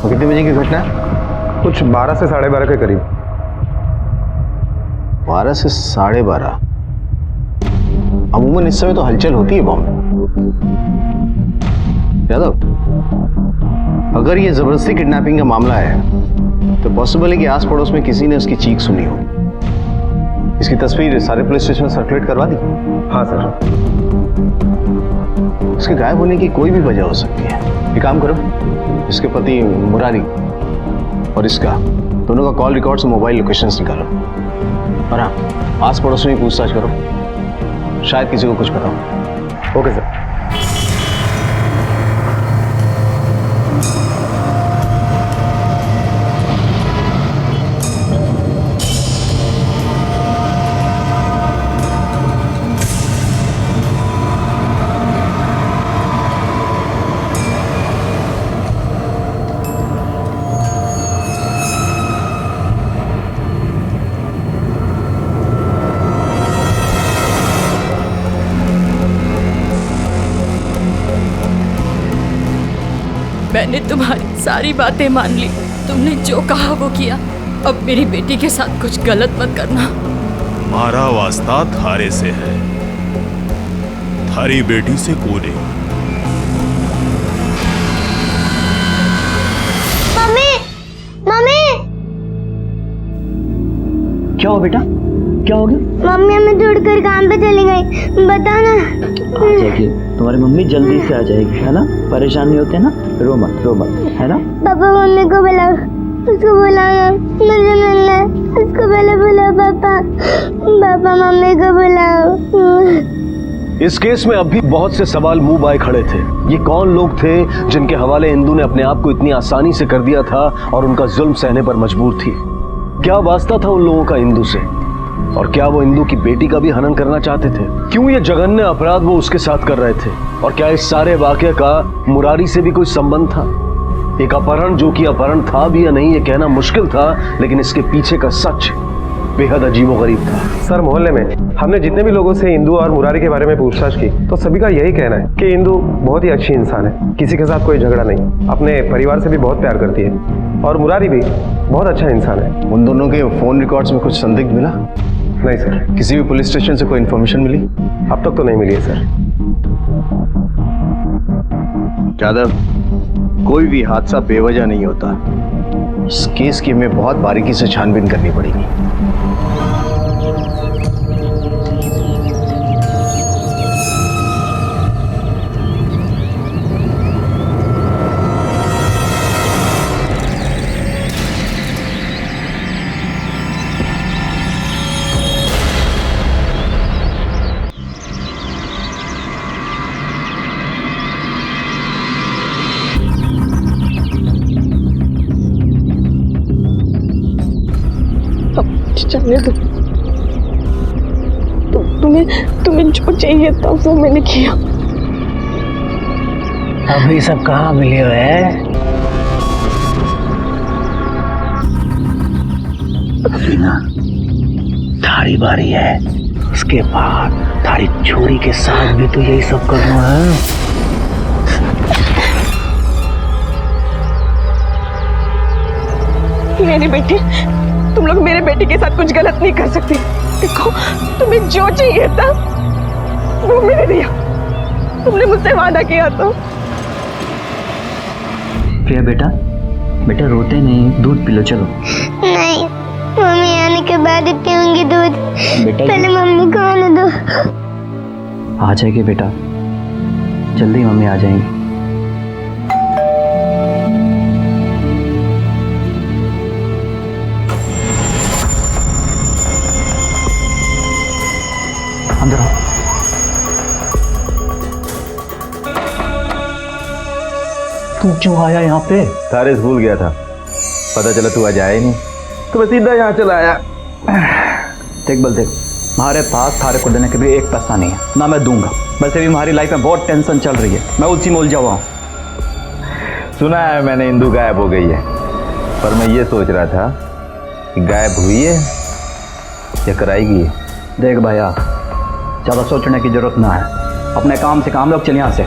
कितने बजे की घटना है? कुछ 12 से 12:30 के करीब। 12 से 12:30। अमूमन इस समय तो हलचल होती है बॉम्बे। यादव, अगर ये जबरदस्ती किडनैपिंग का मामला है तो पॉसिबल है कि आस पड़ोस में किसी ने उसकी चीख सुनी हो। इसकी तस्वीर सारे पुलिस स्टेशन में सर्कुलेट करवा दी? हाँ सर। उसके गायब होने की कोई भी वजह हो सकती है। एक काम करो, इसके पति मुरारी और इसका दोनों का कॉल रिकॉर्ड से मोबाइल लोकेशंस निकालो और हाँ, आस पड़ोस में पूछताछ करो, शायद किसी को कुछ पता हो। Okay sir. मैंने तुम्हारी सारी बातें मान ली। तुमने जो कहा वो किया। अब मेरी बेटी के साथ कुछ गलत मत करना। हमारा वास्ता थारे से है, थारी बेटी से कोने। मम्मी, मम्मी, क्या हो बेटा, क्या हो गया? मम्मी हमें छोड़कर काम पे चली गई, बताना। आ जाएगी, तुम्हारी मम्मी जल्दी से आ जाएगी, है ना? परेशान नहीं होते ना? रो मत, है ना? पापा मम्मी को बुलाओ, उसको बुलाओ, मुझे मिलना है, उसको पहले बुलाओ। पापा, पापा मम्मी को बुलाओ। इस केस में अभी बहुत से सवाल मुंह बाए खड़े थे। ये कौन लोग थे जिनके हवाले इंदू ने अपने आप को इतनी आसानी से कर दिया था और उनका जुल्म सहने पर मजबूर थी? क्या वास्ता था उन लोगों का इंदू से? और क्या वो इंदू की बेटी का भी हनन करना चाहते थे? क्यों ये जघन्य अपराध वो उसके साथ कर रहे थे? और क्या इस सारे वाकये का मुरारी से भी कोई संबंध था? एक अपहरण जो कि अपहरण था भी या नहीं ये कहना मुश्किल था, लेकिन इसके पीछे का सच बेहद अजीबोगरीब था। सर, मोहल्ले में हमने जितने भी लोगों से इंदू और मुरारी के बारे में पूछताछ की तो सभी का यही कहना है कि इंदू बहुत ही अच्छी इंसान है, किसी के साथ कोई झगड़ा नहीं, अपने परिवार से भी बहुत प्यार करती है और मुरारी भी बहुत अच्छा इंसान है। उन दोनों के फोन रिकॉर्ड्स में कुछ संदिग्ध मिला? नहीं सर। किसी भी पुलिस स्टेशन से कोई इन्फॉर्मेशन मिली? अब तक तो नहीं मिली है सर। यादव, कोई भी हादसा बेवजह नहीं होता। इस केस की हमें बहुत बारीकी से छानबीन करनी पड़ेगी। जाने दो। तुम्हें जो चाहिए था वो मैंने किया। अभी सब कहाँ मिले है? अभी ना थारी बारी है, उसके बाद थारी छोरी के साथ भी तो यही सब करना है। मेरी बेटी, तुम लोग मेरे बेटे के साथ कुछ गलत नहीं कर सकते। देखो, तुम्हें जो चाहिए था वो मैंने दिया। तुमने मुझसे वादा किया तो। प्रिया बेटा, बेटा रोते नहीं, दूध पी लो। चलो। नहीं, मम्मी आने के बाद ही पीऊंगी दूध। बेटा, पहले मम्मी को आने दो। आ जाएगी बेटा, जल्दी मम्मी आ जाएंगी। अंदर आओ। तू क्यों आया यहाँ पे? तारे भूल गया था, पता चला तू आज आया ही नहीं तो मैं सीधा यहाँ चला आया। देख बल देख, हमारे पास थारे को देने के लिए एक पैसा नहीं है, ना मैं दूंगा। वैसे भी हमारी लाइफ में बहुत टेंशन चल रही है, मैं उसी में उलझा हुआ हूँ। सुना है मैंने इंदू गायब हो गई है, पर मैं ये सोच रहा था कि गायब हुई है या कराएगी। देख भैया, ज़्यादा सोचने की जरूरत ना है, अपने काम से काम लोग चल यहाँ से।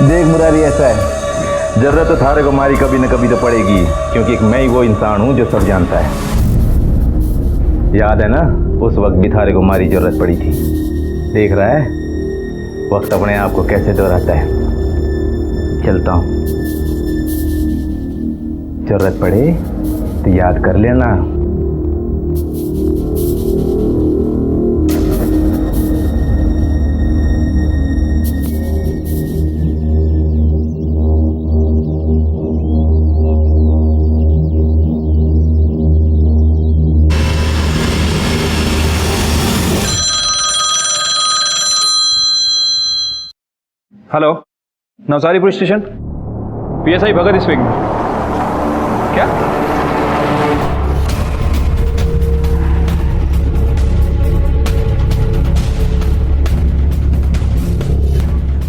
देख मुरारी, ऐसा है जरूरत तो थारे को मारी कभी न कभी तो पड़ेगी, क्योंकि मैं ही वो इंसान हूं जो सब जानता है। याद है ना, उस वक्त भी थारे को मारी जरूरत पड़ी थी। देख रहा है वक्त अपने आप को कैसे दोहराता है। चलता हूं, जरूरत पड़े तो याद कर लेना। Hello, Navsari police station, PSI Bhagat speaking. क्या?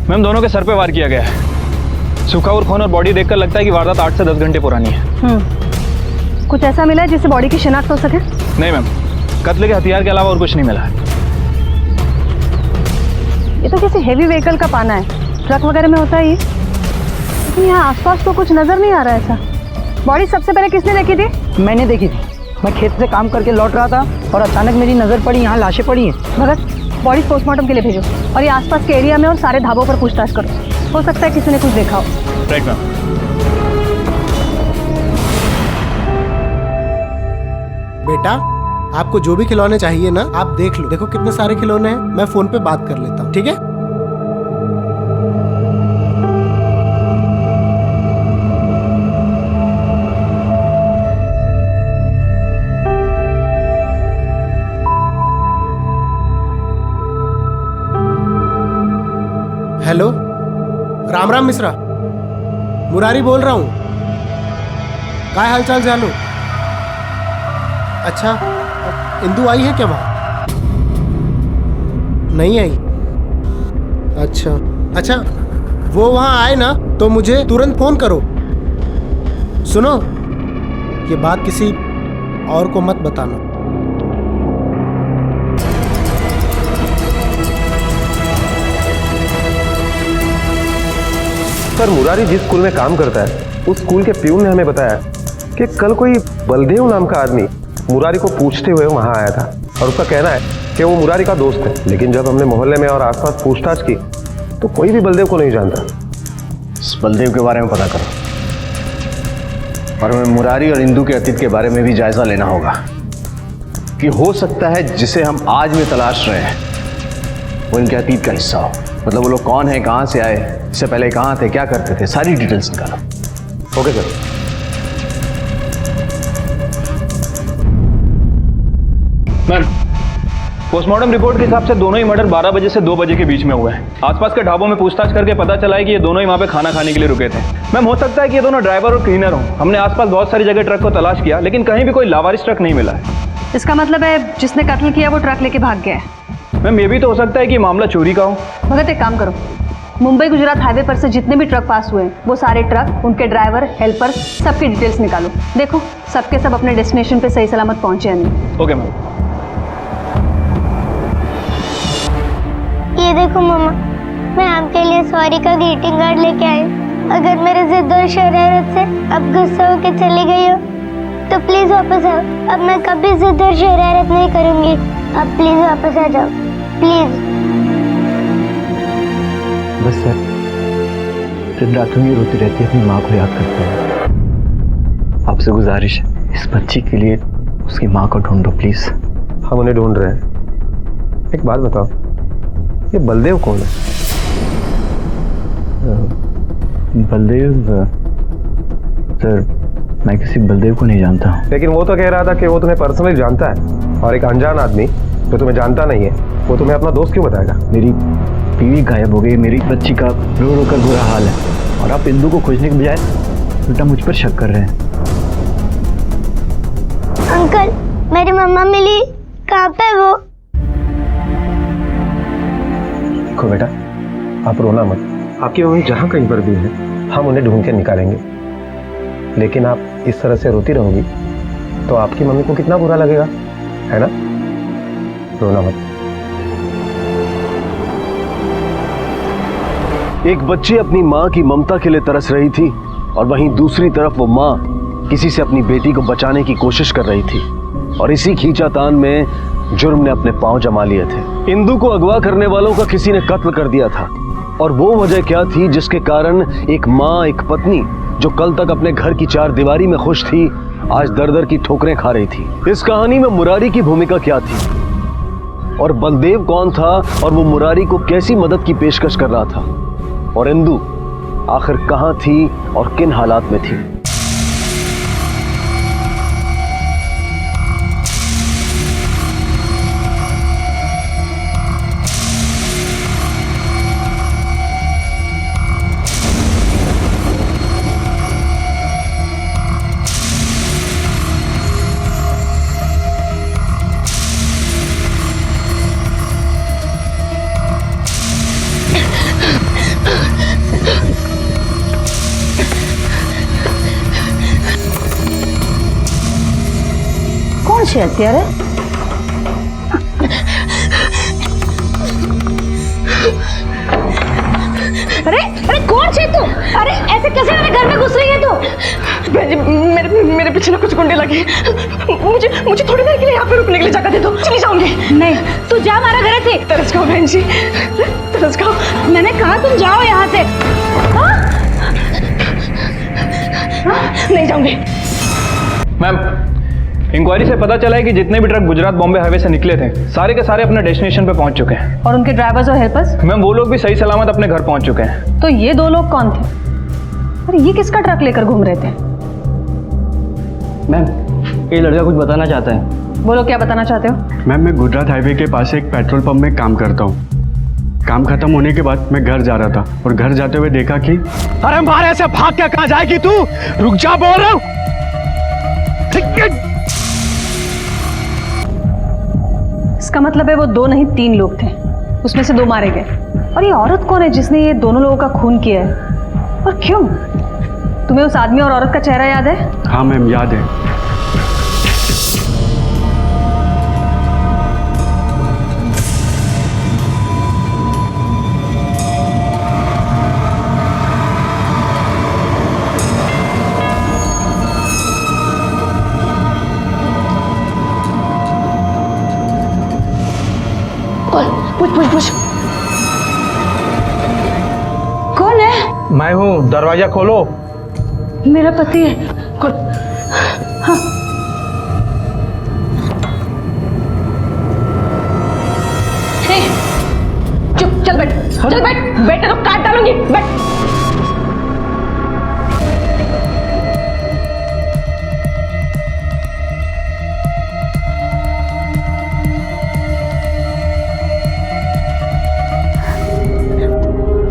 मैम, दोनों के सर पे वार किया गया है। सूखा और खून और बॉडी देखकर लगता है कि वारदात 8 से 10 घंटे पुरानी है। कुछ ऐसा मिला है जिससे बॉडी की शिनाख्त हो सके? नहीं मैम, कत्ल के हथियार के अलावा और कुछ नहीं मिला है। ये तो किसी हेवी व्हीकल का पाना है, ट्रक वगैरह में होता है ये। लेकिन यहाँ आसपास तो कुछ नजर नहीं आ रहा है ऐसा। बॉडी सबसे पहले किसने देखी थी? मैंने देखी थी। मैं खेत से काम करके लौट रहा था और अचानक मेरी नज़र पड़ी, यहाँ लाशें पड़ी हैं। भगत, बॉडी पोस्टमार्टम के लिए भेजो और ये आसपास के एरिया में और सारे ढाबों पर पूछताछ करो। हो सकता है किसी ने कुछ देखा हो। Right ma'am. बेटा, आपको जो भी खिलौने चाहिए ना, आप देख लो। देखो कितने सारे खिलौने हैं। मैं फोन पे बात कर लेता हूँ, ठीक है? हेलो, राम राम मिश्रा, मुरारी बोल रहा हूँ। क्या हाल चाल जानू? अच्छा, इंदु आई है क्या वहाँ? नहीं आई? अच्छा अच्छा, वो वहाँ आए ना तो मुझे तुरंत फोन करो। सुनो, ये बात किसी और को मत बताना। सर, मुरारी जिस स्कूल में काम करता है उस स्कूल के प्यून ने हमें बताया कि कल कोई बलदेव नाम का आदमी मुरारी को पूछते हुए वहां आया था और उसका कहना है कि वो मुरारी का दोस्त है। लेकिन जब हमने मोहल्ले में और आसपास पूछताछ की तो कोई भी बलदेव को नहीं जानता। इस बलदेव के बारे में पता करो और हमें मुरारी और इंदु के अतीत के बारे में भी जायजा लेना होगा कि हो सकता है जिसे हम आज में तलाश रहे हैं वो इनके अतीत का हिस्सा हो। मतलब वो लोग कौन है, कहाँ से आए, इससे पहले कहाँ थे, क्या करते थे, सारी डिटेल्स निकालो। Okay sir. Ma'am, postmortem report के हिसाब से दोनों ही मर्डर 12 बजे से 2 बजे के बीच में हुए हैं। आसपास के ढाबों में पूछताछ करके पता चला है कि ये दोनों ही वहाँ पे खाना खाने के लिए रुके थे। मैम, हो सकता है कि ये दोनों ड्राइवर और क्लीनर हों। हमने आसपास बहुत सारी जगह ट्रक को तलाश किया लेकिन कहीं भी कोई लावारिस ट्रक नहीं मिला है। इसका मतलब है जिसने कत्ल किया वो ट्रक लेके भाग गया है। मैम, ये भी तो हो सकता है कि मामला चोरी का हो। भगत, एक काम करो, मुंबई गुजरात हाईवे पर से जितने भी ट्रक पास हुए वो सारे ट्रक, उनके ड्राइवर, हेल्पर, सबकी डिटेल्स निकालो। देखो सबके सब अपने डेस्टिनेशन पे सही सलामत पहुंचे या नहीं। Okay ma'am. ये देखो मम्मा, मैं आपके लिए सॉरी का ग्रीटिंग कार्ड लेके आई। अगर मेरे जिद और शरारत से अब गुस्सा होकर चली गई हो तो प्लीज वापस आओ। अब मैं कभी जिद और शरारत नहीं करूंगी। अब प्लीज वापस आ जाओ, प्लीज। बस सर, दिन रात में रोती रहती है, अपनी माँ को याद करते हैं। आपसे गुजारिश है, इस बच्ची के लिए उसकी माँ को ढूंढो प्लीज। हम उन्हें ढूंढ रहे हैं। एक बात बताओ, ये बलदेव कौन है? बलदेव? सर, मैं किसी बलदेव को नहीं जानता हूँ। लेकिन वो तो कह रहा था कि वो तुम्हें पर्सनली जानता है और एक अनजान आदमी जो तुम्हें जानता नहीं है वो तुम्हें अपना दोस्त क्यों बताएगा? मेरी बीवी गायब हो गई, मेरी बच्ची का रो रो कर बुरा हाल है और आप इंदु को खोजने के बजाय उल्टा मुझ पर शक कर रहे हैं। अंकल, मेरी मम्मा मिली, कहाँ पे वो? देखो बेटा, आप रोना मत। आपकी मम्मी जहाँ कहीं पर भी है हम उन्हें ढूंढ के निकालेंगे। लेकिन आप इस तरह से रोती रहोगी तो आपकी मम्मी को कितना बुरा लगेगा, है ना? रोना मत। एक बच्ची अपनी माँ की ममता के लिए तरस रही थी और वहीं दूसरी तरफ वो माँ किसी से अपनी बेटी को बचाने की कोशिश कर रही थी और इसी खींचातान में जुर्म ने अपने पांव जमा लिए थे। इंदु को अगवा करने वालों का किसी ने कत्ल कर दिया था और वो वजह क्या थी जिसके कारण एक माँ, एक पत्नी जो कल तक अपने घर की चार दीवारी में खुश थी, आज दर दर की ठोकरें खा रही थी। इस कहानी में मुरारी की भूमिका क्या थी और बलदेव कौन था और वो मुरारी को कैसी मदद की पेशकश कर रहा था, और इंदु आखिर कहां थी और किन हालात में थी। कौन છે અત્યારે? अरे अरे कौन है तू? अरे ऐसे कैसे मेरे घर में घुस रही है तू? बहन जी, मेरे पीछे ना कुछ गुंडे लगे। मुझे थोड़ी देर के लिए यहाँ पे रुकने के लिए जगह दे दो, चली जाऊंगी। नहीं, तू जा, हमारा घर से। तरस खाओ बहन जी, तरस खाओ। मैंने कहा तुम जाओ यहाँ से। नहीं जाऊंगी। मैम, इंक्वायरी से पता चला है कि जितने भी ट्रक गुजरात बॉम्बे हाईवे से निकले थे, सारे के सारे अपने डेस्टिनेशन पे पहुंच चुके हैं। और उनके ड्राइवर्स और हेल्पर्स? मैम, वो लोग भी सही सलामत अपने घर पहुंच चुके हैं। तो ये दो लोग कौन थे? अरे ये किसका ट्रक लेकर घूम रहे थे? मैम, ये लड़का कुछ बताना चाहता है। बोलो, क्या बताना चाहते हो? मैम, मैं गुजरात हाईवे के पास एक पेट्रोल पंप में काम करता हूँ। काम खत्म होने के बाद मैं घर जा रहा था और घर जाते हुए देखा कि अरे मारे से भाग के कहाँ जाएगी तू? रुक जा, बोल रहा हूँ। इसका मतलब है वो दो नहीं 3 लोग थे, उसमें से 2 मारे गए। और ये औरत कौन है जिसने ये दोनों लोगों का खून किया है, और क्यों? तुम्हें उस आदमी और औरत का चेहरा याद है? हाँ मैम, याद है। पूछ। कौन है? मैं हूँ, दरवाजा खोलो। मेरा पति है। हाँ। चुप, चल बैठ, चल बैठ, बैठ तो काट डालूंगी, बैठ।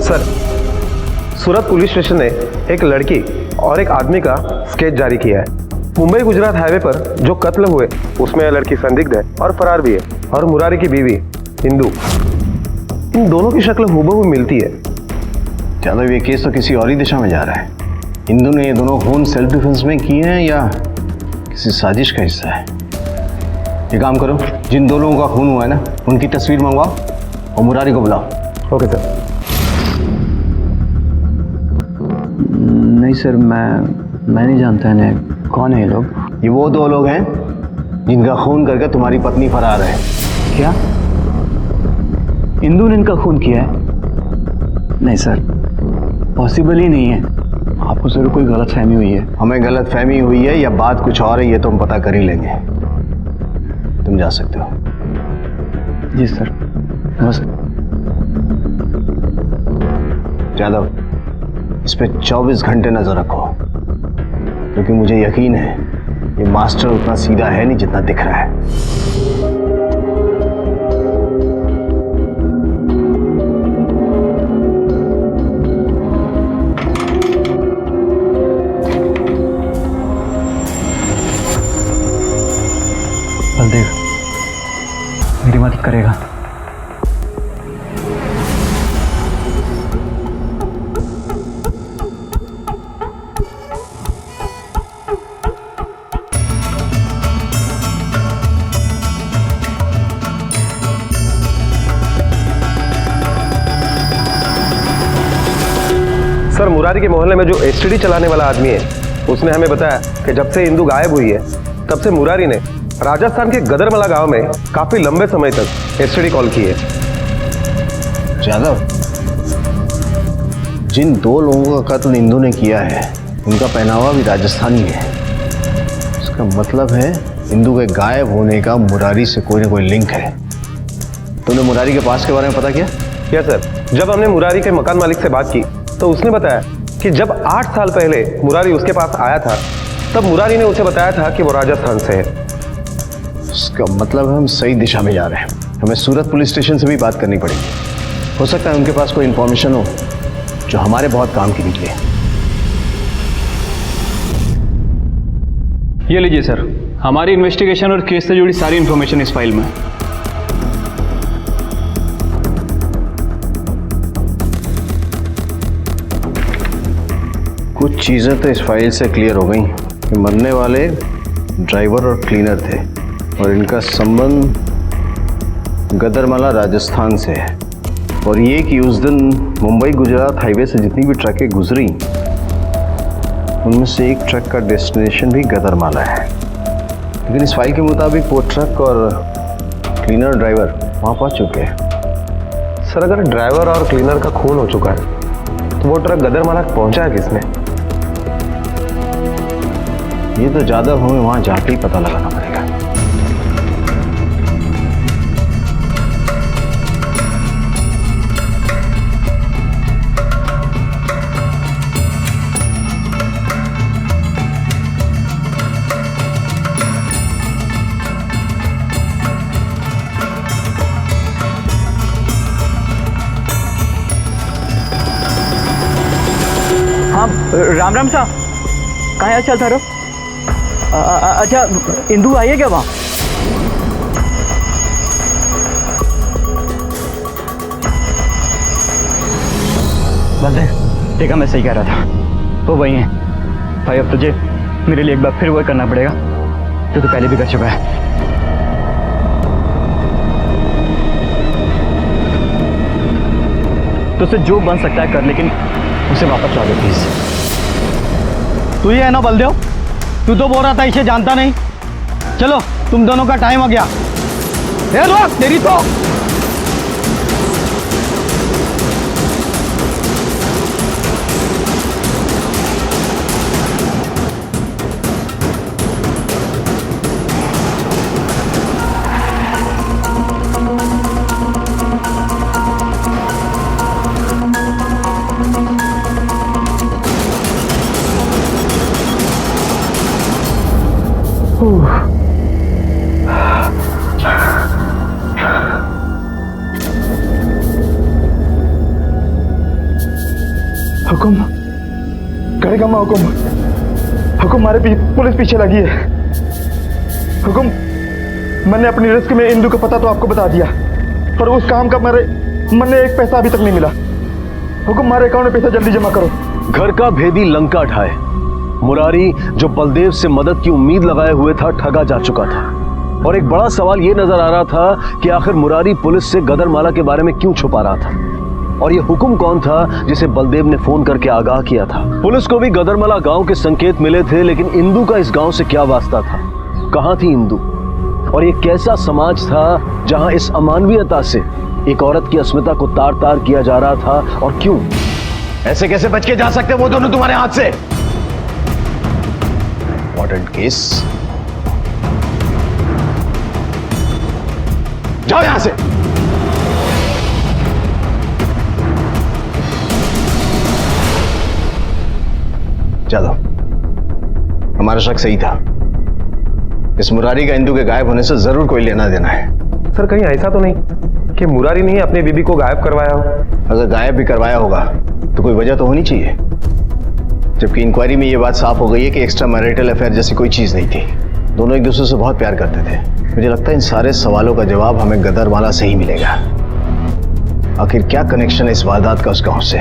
सर, सूरत पुलिस स्टेशन ने एक लड़की और एक आदमी का स्केच जारी किया है। मुंबई गुजरात हाईवे पर जो कत्ल हुए उसमें यह लड़की संदिग्ध है और फरार भी है, और मुरारी की बीवी इंदु, इन दोनों की शक्ल हूबहू मिलती है। यादव, ये केस तो किसी और ही दिशा में जा रहा है। इंदु ने ये दोनों खून सेल्फ डिफेंस में किए हैं या किसी साजिश का हिस्सा है? ये काम करो, जिन दो लोगों का खून हुआ है ना, उनकी तस्वीर मंगवाओ और मुरारी को बुलाओ। Okay sir. नहीं सर, मैं नहीं जानता इन्हें। कौन है ये लोग? ये वो 2 लोग हैं जिनका खून करके तुम्हारी पत्नी फरार है। क्या इंदु ने इनका खून किया है? नहीं सर, पॉसिबल ही नहीं है। आपको जरूर कोई गलतफहमी हुई है। हमें गलतफहमी हुई है या बात कुछ और है, ये तो हम पता कर ही लेंगे। तुम जा सकते हो। जी सर। बस यादव, इस पे 24 घंटे नजर रखो, क्योंकि मुझे यकीन है ये मास्टर उतना सीधा है नहीं जितना दिख रहा है। बलदेव मेरी मदद करेगा? सर, पर मुरारी के मोहल्ले में जो एसटीडी चलाने वाला आदमी है उसने हमें बताया कि जब से इंदु गायब हुई है तब से मुरारी ने राजस्थान के गदरमला गांव में काफी लंबे समय तक एसटीडी कॉल की है। जादव, जिन 2 लोगों का कत्ल इंदु ने किया है उनका पहनावा भी राजस्थानी है। इसका मतलब है इंदु के गायब होने का मुरारी से कोई ना कोई लिंक है। तुमने मुरारी के पास के बारे में पता किया? यस सर, जब हमने मुरारी के मकान मालिक से बात की तो उसने बताया कि जब 8 साल पहले मुरारी उसके पास आया था तब मुरारी ने उसे बताया था कि वो राजस्थान से है। इसका मतलब हम सही दिशा में जा रहे हैं। हमें सूरत पुलिस स्टेशन से भी बात करनी पड़ेगी। हो सकता है उनके पास कोई इंफॉर्मेशन हो जो हमारे बहुत काम की निकले। ये लीजिए सर, हमारी इन्वेस्टिगेशन और केस से जुड़ी सारी इंफॉर्मेशन इस फाइल में। कुछ चीज़ें तो इस फाइल से क्लियर हो गई कि मरने वाले ड्राइवर और क्लीनर थे और इनका संबंध गदरमला राजस्थान से है, और ये कि उस दिन मुंबई गुजरात हाईवे से जितनी भी ट्रकें गुजरी उनमें से एक ट्रक का डेस्टिनेशन भी गदरमाला है। लेकिन इस फाइल के मुताबिक वो ट्रक और क्लीनर ड्राइवर वहाँ पहुँच चुके हैं। सर, अगर ड्राइवर और क्लीनर का खून हो चुका है तो वो ट्रक गदरमाला पहुंचा है किसने? ये तो ज़्यादा हमें वहाँ जाके ही पता लगाना पड़ेगा। हाँ, राम राम साहब, कहाँ है? चल थारो। अच्छा, इंदु आई है क्या वहाँ? बंदे, देखा मैं सही कह रहा था, वो वही है भाई। अब तुझे मेरे लिए एक बार फिर वो करना पड़ेगा जो तू पहले भी कर चुका है। तुझसे जो बन सकता है कर, लेकिन उसे वापस ला दे प्लीज। तू ये है ना बलदेव, तू तो बोल रहा था इसे जानता नहीं। चलो, तुम दोनों का टाइम आ गया। ए रोक, तेरी तो हुकुम करेगा मैं। हुकुम हमारे पुलिस पीछे लगी है। हुकुम, मैंने अपनी रिस्क में इंदु का पता तो आपको बता दिया, पर उस काम का मैंने एक पैसा अभी तक नहीं मिला। हुकुम, हमारे अकाउंट में पैसा जल्दी जमा करो। घर का भेदी लंका ढाए। मुरारी जो बलदेव से मदद की उम्मीद लगाए हुए था, ठगा जा चुका था। और एक बड़ा सवाल यह नजर आ रहा था कि आखिर मुरारी पुलिस से गदरमाला के बारे में क्यों छुपा रहा था, और यह हुकुम कौन था जिसे बलदेव ने फोन करके आगाह किया था। पुलिस को भी गदरमाला गांव के संकेत मिले थे, लेकिन इंदु का इस गांव से क्या वास्ता था? कहां थी इंदु? और यह कैसा समाज था जहां इस अमानवीयता से एक औरत की अस्मिता को तार तार किया जा रहा था, और क्यों? ऐसे कैसे बच के जा सकते वो दोनों तुम्हारे हाथ से? इंपॉर्टेंट केस, जाओ यहां से। चलो, हमारा शक सही था। इस मुरारी का इंदु के गायब होने से जरूर कोई लेना देना है। सर, कहीं ऐसा तो नहीं कि मुरारी ने अपनी बीबी को गायब करवाया हो? अगर गायब भी करवाया होगा तो कोई वजह तो होनी चाहिए, जबकि इंक्वायरी में यह बात साफ हो गई है कि एक्स्ट्रा मैरिटल अफेयर जैसी कोई चीज नहीं थी। दोनों एक दूसरे से बहुत प्यार करते थे। मुझे लगता है इन सारे सवालों का जवाब हमें गदरमाला से ही मिलेगा। आखिर क्या कनेक्शन है इस वारदात का उस गांव से?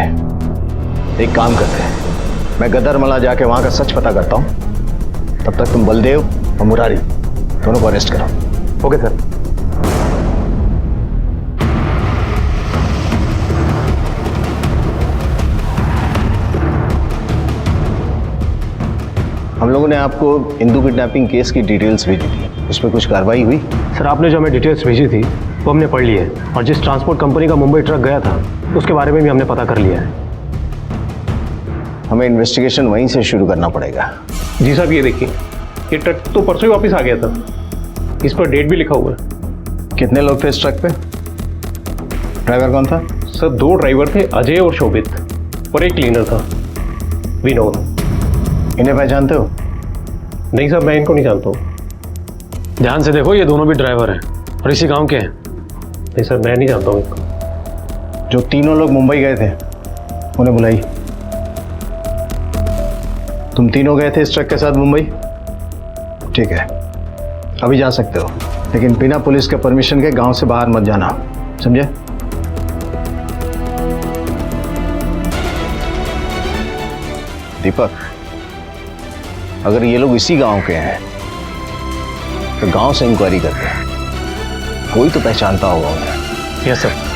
एक काम करते हैं, मैं गदरमाला जाके वहां का सच पता करता हूं। तब तक तुम बलदेव और मुरारी दोनों को अरेस्ट करो। Okay sir. हम लोगों ने आपको इंदू किडनैपिंग केस की डिटेल्स भेजी थी, उस पर कुछ कार्रवाई हुई? सर आपने जो हमें डिटेल्स भेजी थी वो हमने पढ़ ली है, और जिस ट्रांसपोर्ट कंपनी का मुंबई ट्रक गया था उसके बारे में भी हमने पता कर लिया है। हमें इन्वेस्टिगेशन वहीं से शुरू करना पड़ेगा। जी साहब, ये देखिए, ये ट्रक तो परसों ही वापस आ गया था, इस पर डेट भी लिखा हुआ है। कितने लोग थे इस ट्रक पे? ड्राइवर कौन था? सर 2 ड्राइवर थे, अजय और शोभित, और एक क्लीनर था, विनोद। इन्हें पहचानते हो? नहीं साहब, मैं इनको नहीं जानता हूँ। ध्यान से देखो, ये दोनों भी ड्राइवर हैं और इसी गांव के हैं। नहीं सर, मैं नहीं जानता हूँ इनको। जो तीनों लोग मुंबई गए थे उन्हें बुलाई। तुम तीनों गए थे इस ट्रक के साथ मुंबई? ठीक है, अभी जा सकते हो, लेकिन बिना पुलिस के परमिशन के गांव से बाहर मत जाना, समझे? दीपक, अगर ये लोग इसी गांव के हैं तो गांव से इंक्वायरी करते हैं, कोई तो पहचानता होगा उन्हें। Yes sir.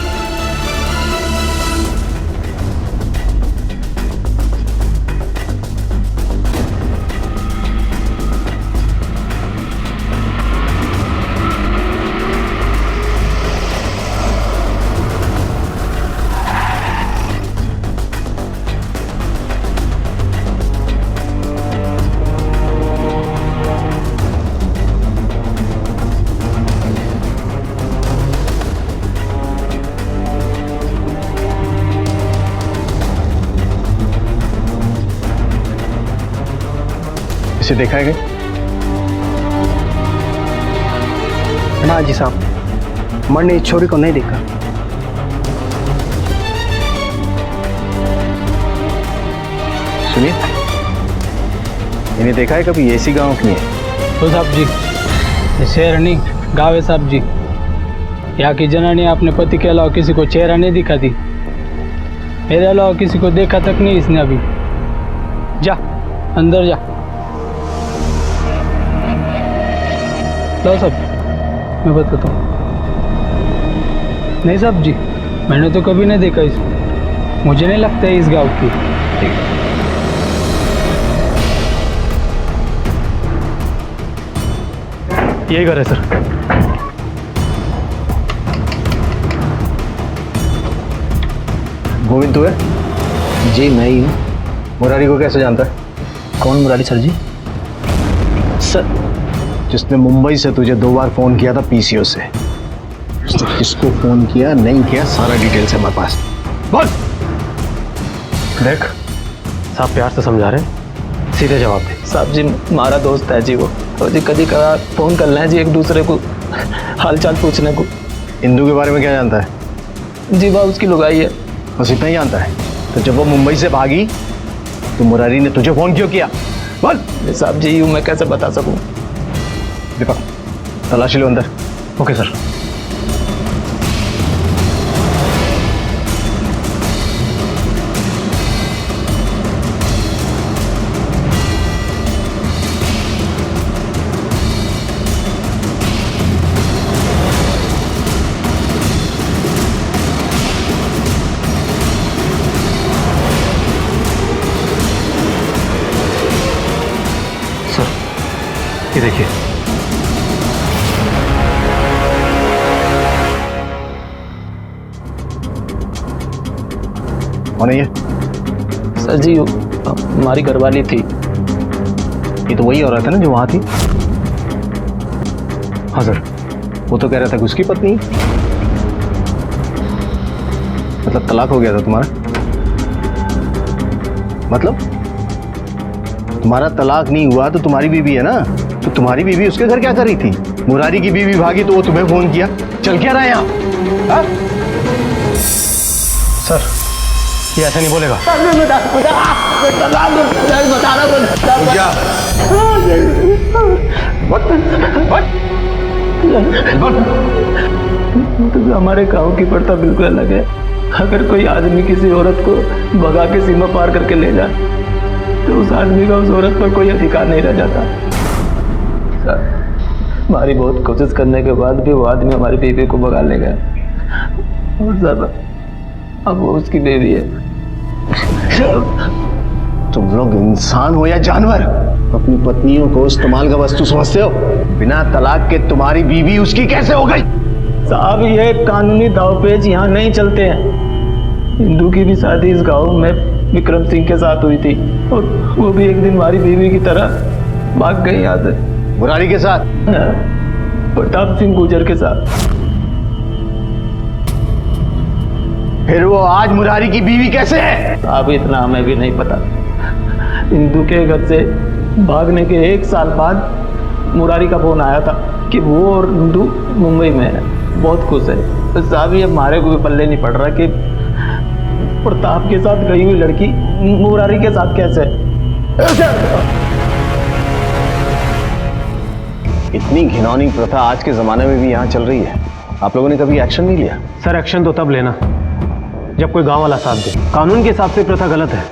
इसे देखा है क्या? ना जी साहब, मैंने इस छोरी को नहीं देखा। सुनिए, इन्हें देखा है कभी? ये इसी गांव की है? तो साहब जी, ये शहर नहीं गाँव है साहब जी। यहाँ की जनानी अपने पति के अलावा किसी को चेहरा नहीं दिखाती, मेरे अलावा किसी को देखा तक नहीं इसने अभी। जा अंदर जा। लो साहब, मैं बताता हूँ। नहीं साहब जी, मैंने तो कभी नहीं देखा इसको, मुझे नहीं लगता है इस गांव की। ठीक है। यही घर है सर। गोविंद तू है? जी मैं ही हूँ। मुरारी को कैसे जानता है? कौन मुरारी सर जी? सर, जिसने मुंबई से तुझे 2 बार फोन किया था पीसीओ से, उसने किसको फोन किया नहीं किया सारा डिटेल्स है हमारे पास। बोल। देख साहब प्यार से समझा रहे हैं, सीधे जवाब दे। साहब जी हमारा दोस्त है जी वो, और जी कभी कभार फोन कर लें जी एक दूसरे को हालचाल पूछने को। इंदू के बारे में क्या जानता है? जी वह उसकी लुगाई है। बस इतना ही जानता है? तो जब वो मुंबई से भागी तो मुरारी ने तुझे फोन क्यों किया? बोल। साहब जी यूँ मैं कैसे बता सकूँ? दीपक, तलाशी लो अंदर। Okay sir. सर ये देखिए, कौन है ये? सर जी हमारी घरवाली थी। ये तो वही औरत है ना जो वहां थी? हाँ सर, वो तो कह रहा था कि उसकी पत्नी। मतलब तलाक हो गया था तुम्हारा? मतलब तुम्हारा तलाक नहीं हुआ तो तुम्हारी बीवी है ना, तो तुम्हारी बीवी उसके घर क्या कर रही थी? मुरारी की बीवी भागी तो वो तुम्हें फोन किया, चल क्या रहा है यहाँ? सर ये ऐसा नहीं बोलेगा। तो हमारे गांव की प्रथा बिल्कुल अलग है। अगर कोई आदमी किसी औरत को भगा के सीमा पार करके ले जाए तो उस आदमी का उस औरत पर कोई अधिकार नहीं रह जाता। सर हमारी बहुत कोशिश करने के बाद भी वो आदमी हमारी बीवी को भगा ले गया, और सर अब वो उसकी बीवी है। तुम लोग इंसान हो या जानवर? अपनी पत्नियों को इस्तेमाल का वस्तु समझते हो? बिना तलाक के तुम्हारी बीवी उसकी कैसे हो गई? साहब ये कानूनी दावपेच यहाँ नहीं चलते हैं। इंदू की भी शादी इस गांव में विक्रम सिंह के साथ हुई थी और वो भी एक दिन हमारी बीवी की तरह भाग गई यहाँ से। मुरारी के साथ? प्रताप सिंह गुजर के साथ। फिर वो आज मुरारी की बीवी कैसे है? अब इतना हमें भी नहीं पता। इंदू के घर से भागने के 1 साल बाद मुरारी का फोन आया था कि वो और इंदू मुंबई में है, बहुत खुश है। तो साहब ये हमारे को भी पल्ले नहीं पड़ रहा कि प्रताप के साथ गई हुई लड़की मुरारी के साथ कैसे? इतनी घिनौनी प्रथा आज के जमाने में भी यहाँ चल रही है, आप लोगों ने कभी एक्शन नहीं लिया? सर एक्शन तो तब लेना जब कोई गांव वाला साथ दे। कानून के हिसाब से प्रथा गलत है,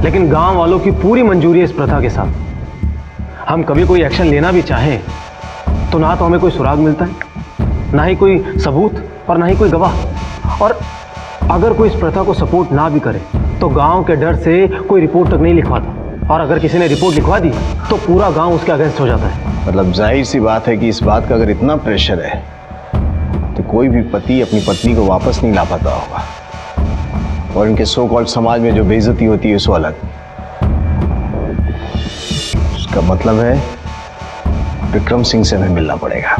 लेकिन गांव वालों की पूरी मंजूरी है इस प्रथा के साथ। हम कभी कोई एक्शन लेना भी चाहें तो ना तो हमें कोई सुराग मिलता है, ना ही कोई सबूत और ना ही कोई गवाह। और अगर कोई इस प्रथा को सपोर्ट ना भी करे तो गांव के डर से कोई रिपोर्ट तक नहीं लिखवाता, और अगर किसी ने रिपोर्ट लिखवा दी तो पूरा गांव उसके अगेंस्ट हो जाता है। मतलब जाहिर सी बात है कि इस बात का अगर इतना प्रेशर है तो कोई भी पति अपनी पत्नी को वापस नहीं ला पाता होगा, और इनके सो कॉल्ड समाज में जो बेइज्जती होती है सो अलग। उसका मतलब है विक्रम सिंह से हमें मिलना पड़ेगा,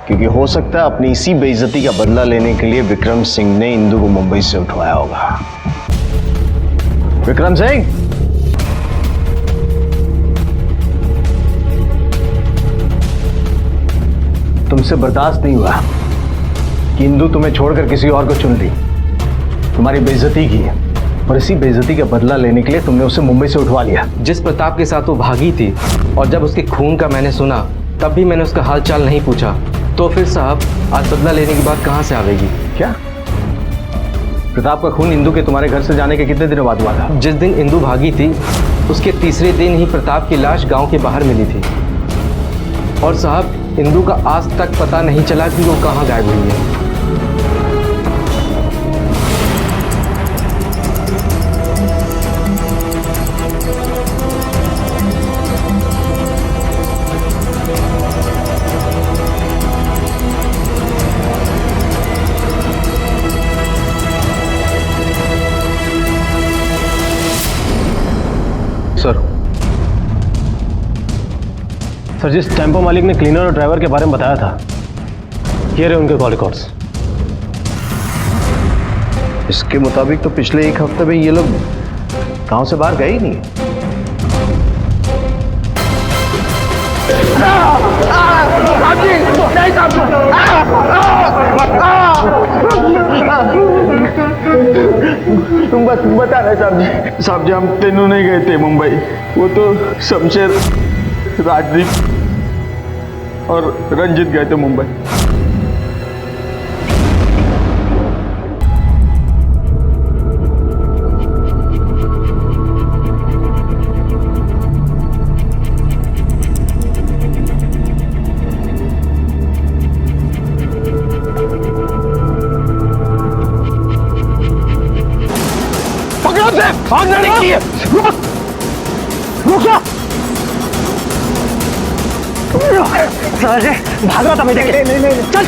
क्योंकि हो सकता है अपनी इसी बेइज्जती का बदला लेने के लिए विक्रम सिंह ने इंदू को मुंबई से उठवाया होगा। विक्रम सिंह, तुमसे बर्दाश्त नहीं हुआ कि इंदू तुम्हें छोड़कर किसी और को चुन ली, तुम्हारी बेइज्जती की, और इसी बेइज्जती का बदला लेने के लिए तुमने उसे मुंबई से उठवा लिया। जिस प्रताप के साथ वो भागी थी और जब उसके खून का मैंने सुना तब भी मैंने उसका हालचाल नहीं पूछा, तो फिर साहब आज बदला लेने की बात कहाँ से आवेगी? क्या प्रताप का खून इंदू के तुम्हारे घर से जाने के कितने दिनों बाद हुआ था? जिस दिन इंदू भागी थी उसके तीसरे दिन ही प्रताप की लाश गांव के बाहर मिली थी, और साहब इंदू का आज तक पता नहीं चला कि वो कहाँ गायब हुई है। सर जिस टेम्पो मालिक ने क्लीनर और ड्राइवर के बारे में बताया था, ये रहे उनके कॉल रिकॉर्ड्स। इसके मुताबिक तो पिछले 1 हफ्ते में ये लोग गांव से बाहर गए ही नहीं। तुम बता रहे साहब जी हम तीनों नहीं गए थे मुंबई, वो तो शमशेर, राजदीप और रंजित गए थे मुंबई। पकड़ो से भागने नहीं किए, रुक जा। भाग रहा था मैं, देखे नहीं चल।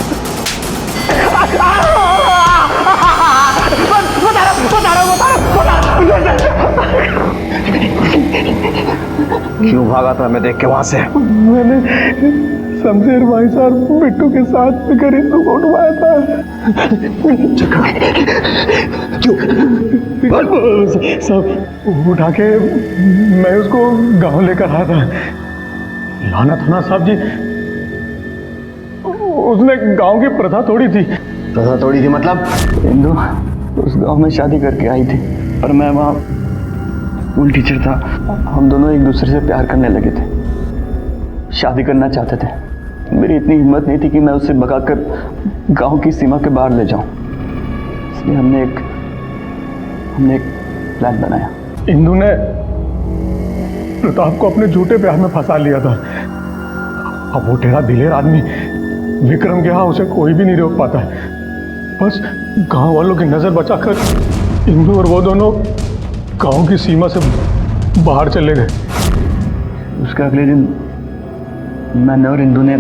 क्यों भागा था मैं देख के वहां से? मैंने शमशेर भाई साहब बिट्टू के साथ मिलकर इंदू को उठवाया था। क्यों सब उठा के मैं उसको गांव लेकर आया था। लाना था ना साहब जी, उसने गांव की प्रथा तोड़ी थी। प्रथा तोड़ी थी मतलब? इंदू उस गांव में शादी करके आई थी, पर मैं वहाँ स्कूल टीचर था। हम दोनों एक दूसरे से प्यार करने लगे थे, शादी करना चाहते थे। मेरी इतनी हिम्मत नहीं थी कि मैं उसे भगाकर गांव की सीमा के बाहर ले जाऊं, इसलिए हमने एक प्लान बनाया। इंदू ने प्रताप को अपने झूठे प्यार में फंसा लिया था। अब वो टेढ़ा दिलेर आदमी विक्रम के यहाँ उसे कोई भी नहीं रोक पाता है। बस गांव वालों की नजर बचाकर इंदू और वो दोनों गांव की सीमा से बाहर चले गए। उसके अगले दिन मैंने और इंदू ने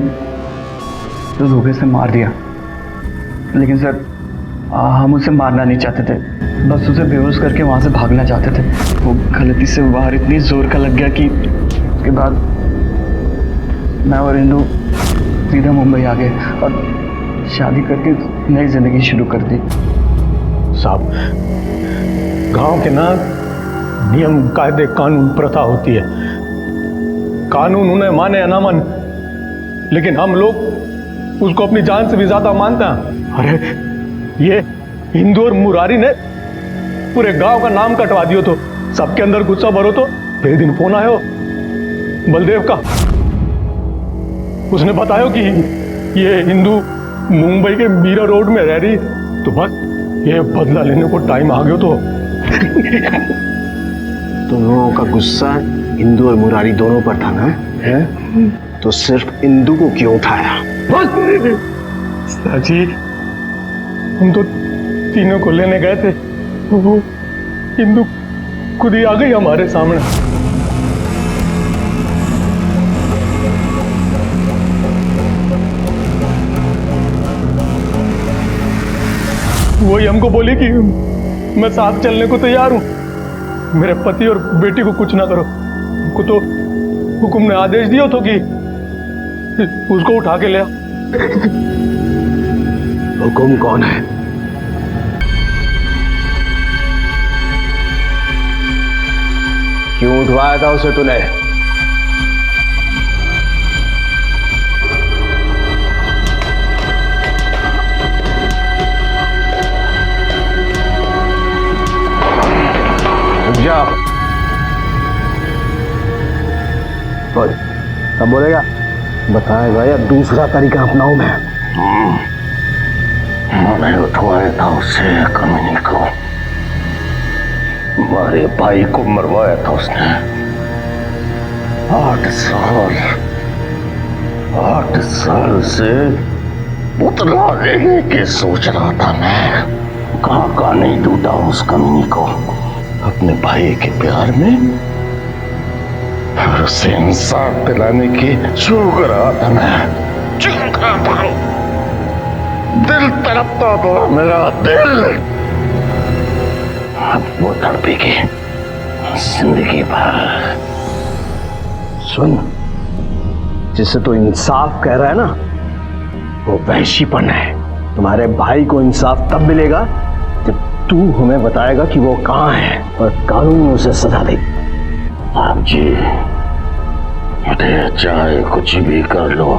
तो धोखे से मार दिया, लेकिन सर हम उसे मारना नहीं चाहते थे, बस उसे बेहोश करके वहाँ से भागना चाहते थे। वो गलती से बाहर इतनी जोर का लग गया कि उसके बाद मैं और इंदू सीधा मुंबई आ गए और शादी करके नई जिंदगी शुरू कर दी। साहब, गांव के ना नियम कायदे कानून प्रथा होती है, कानून उन्हें माने या ना माने, लेकिन हम लोग उसको अपनी जान से भी ज्यादा मानते हैं। अरे ये हिंदू और मुरारी ने पूरे गांव का नाम कटवा दियो, तो सबके अंदर गुस्सा भरो। तो एक दिन फोन आयो बलदेव का, उसने बताया कि ये हिंदू मुंबई के मीरा रोड में रह रही, तो बस ये बदला लेने को टाइम आ गया। तो तुम लोगों का गुस्सा इंदू और मुरारी दोनों पर था ना? है? तो सिर्फ इंदू को क्यों उठाया? जी, हम तो तीनों को लेने गए थे, वो इंदू खुद ही आ गई हमारे सामने। वही हमको बोली कि मैं साथ चलने को तैयार हूं, मेरे पति और बेटी को कुछ ना करो। हमको तो हुक्म ने आदेश दिया तो कि उसको उठा के ले आ। हुक्म कौन है? क्यों उठवाया था उसे तूने? जा बोल, अब बोलेगा? बताएगा या दूसरा तरीका अपनाऊं मैं? मैंने उठवाया था उसे, कमीने को। हमारे भाई को मरवाया था उसने। 8 साल से उतना लेने के सोच रहा था मैं। कहाँ नहीं ढूंढा उस कमीने को, अपने भाई के प्यार में, और उसे इंसाफ दिलाने की चूक रहा था मैं। चूक रहा था, दिल तड़पता था मेरा दिल। अब वो तड़पेगी जिंदगी भर। सुन, जिसे तो इंसाफ कह रहा है ना, वो वहशीपन है। तुम्हारे भाई को इंसाफ तब मिलेगा जब तू हमें बताएगा कि वो कहाँ है और कानून उसे सजा दे। आप जी, मुझे चाहे कुछ भी कर लो,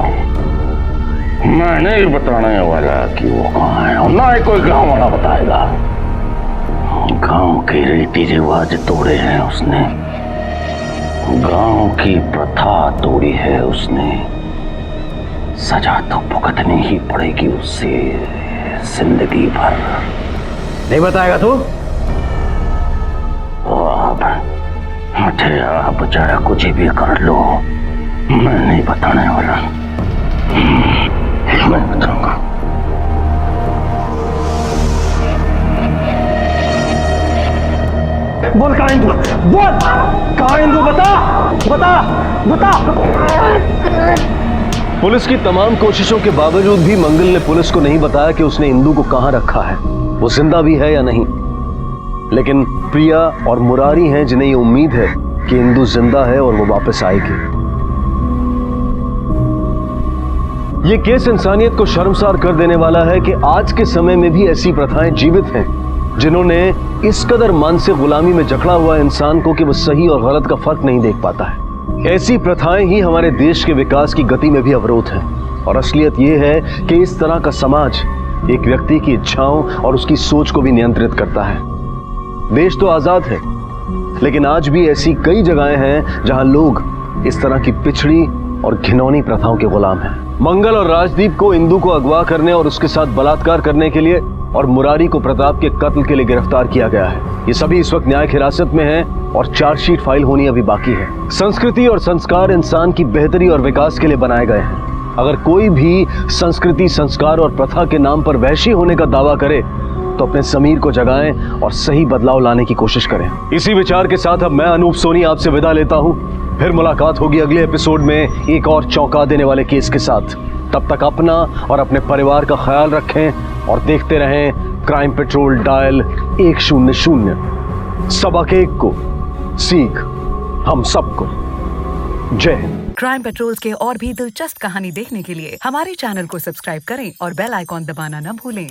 मैं नहीं बताने वाला कि वो कहाँ है, और ना ही कोई गांव वाला बताएगा। गांव के रीति रिवाज तोड़े हैं उसने, गांव की प्रथा तोड़ी है उसने। सजा तो भुगतनी ही पड़ेगी उससे जिंदगी भर। नहीं बताएगा तू? आप मुझे आप चाहे कुछ भी कर लो, मैं नहीं बताने वाला। मैं बताऊंगा। बोल कहाँ इंदू? बोल कहाँ इंदू? बता बता बता। पुलिस की तमाम कोशिशों के बावजूद भी मंगल ने पुलिस को नहीं बताया कि उसने इंदू को कहां रखा है, वो जिंदा भी है या नहीं। लेकिन प्रिया और मुरारी हैं जिन्हें ये उम्मीद है कि इंदू जिंदा है और वो वापस आएगी। ये केस इंसानियत को शर्मसार कर देने वाला है कि आज के समय में भी ऐसी प्रथाएं जीवित हैं जिन्होंने इस कदर मानसिक गुलामी में जकड़ा हुआ इंसान को कि वो सही और गलत का फर्क नहीं देख पाता है। ऐसी प्रथाएं ही हमारे देश के विकास की गति में भी अवरोध है। और असलियत यह है कि इस तरह का समाज एक व्यक्ति की इच्छाओं और उसकी सोच को भी नियंत्रित करता है। देश तो आजाद है, लेकिन आज भी ऐसी कई जगहें हैं जहां लोग इस तरह की पिछड़ी और घिनौनी प्रथाओं के गुलाम हैं। मंगल और राजदीप को इंदू को अगवा करने और उसके साथ बलात्कार करने के लिए और मुरारी को प्रताप के कत्ल के लिए गिरफ्तार किया गया है। ये सभी इस वक्त न्यायिक हिरासत में हैं और चार्जशीट फाइल होनी अभी बाकी है। संस्कृति और संस्कार इंसान की बेहतरी और विकास के लिए बनाए गए हैं। अगर कोई भी संस्कृति, संस्कार और प्रथा के नाम पर वहशी होने का दावा करे तो अपने ज़मीर को जगाएं और सही बदलाव लाने की कोशिश करें। इसी विचार के साथ अब मैं अनूप सोनी आपसे विदा लेता हूं। फिर मुलाकात होगी अगले एपिसोड में एक और चौंका देने वाले केस के साथ। तब तक अपना और अपने परिवार का ख्याल रखें और देखते रहें क्राइम पेट्रोल डायल 100। सबक एक को, सीख हम सबको। जय हिंद। क्राइम पेट्रोल के और भी दिलचस्प कहानी देखने के लिए हमारे चैनल को सब्सक्राइब करें और बेल आइकॉन दबाना न भूलें।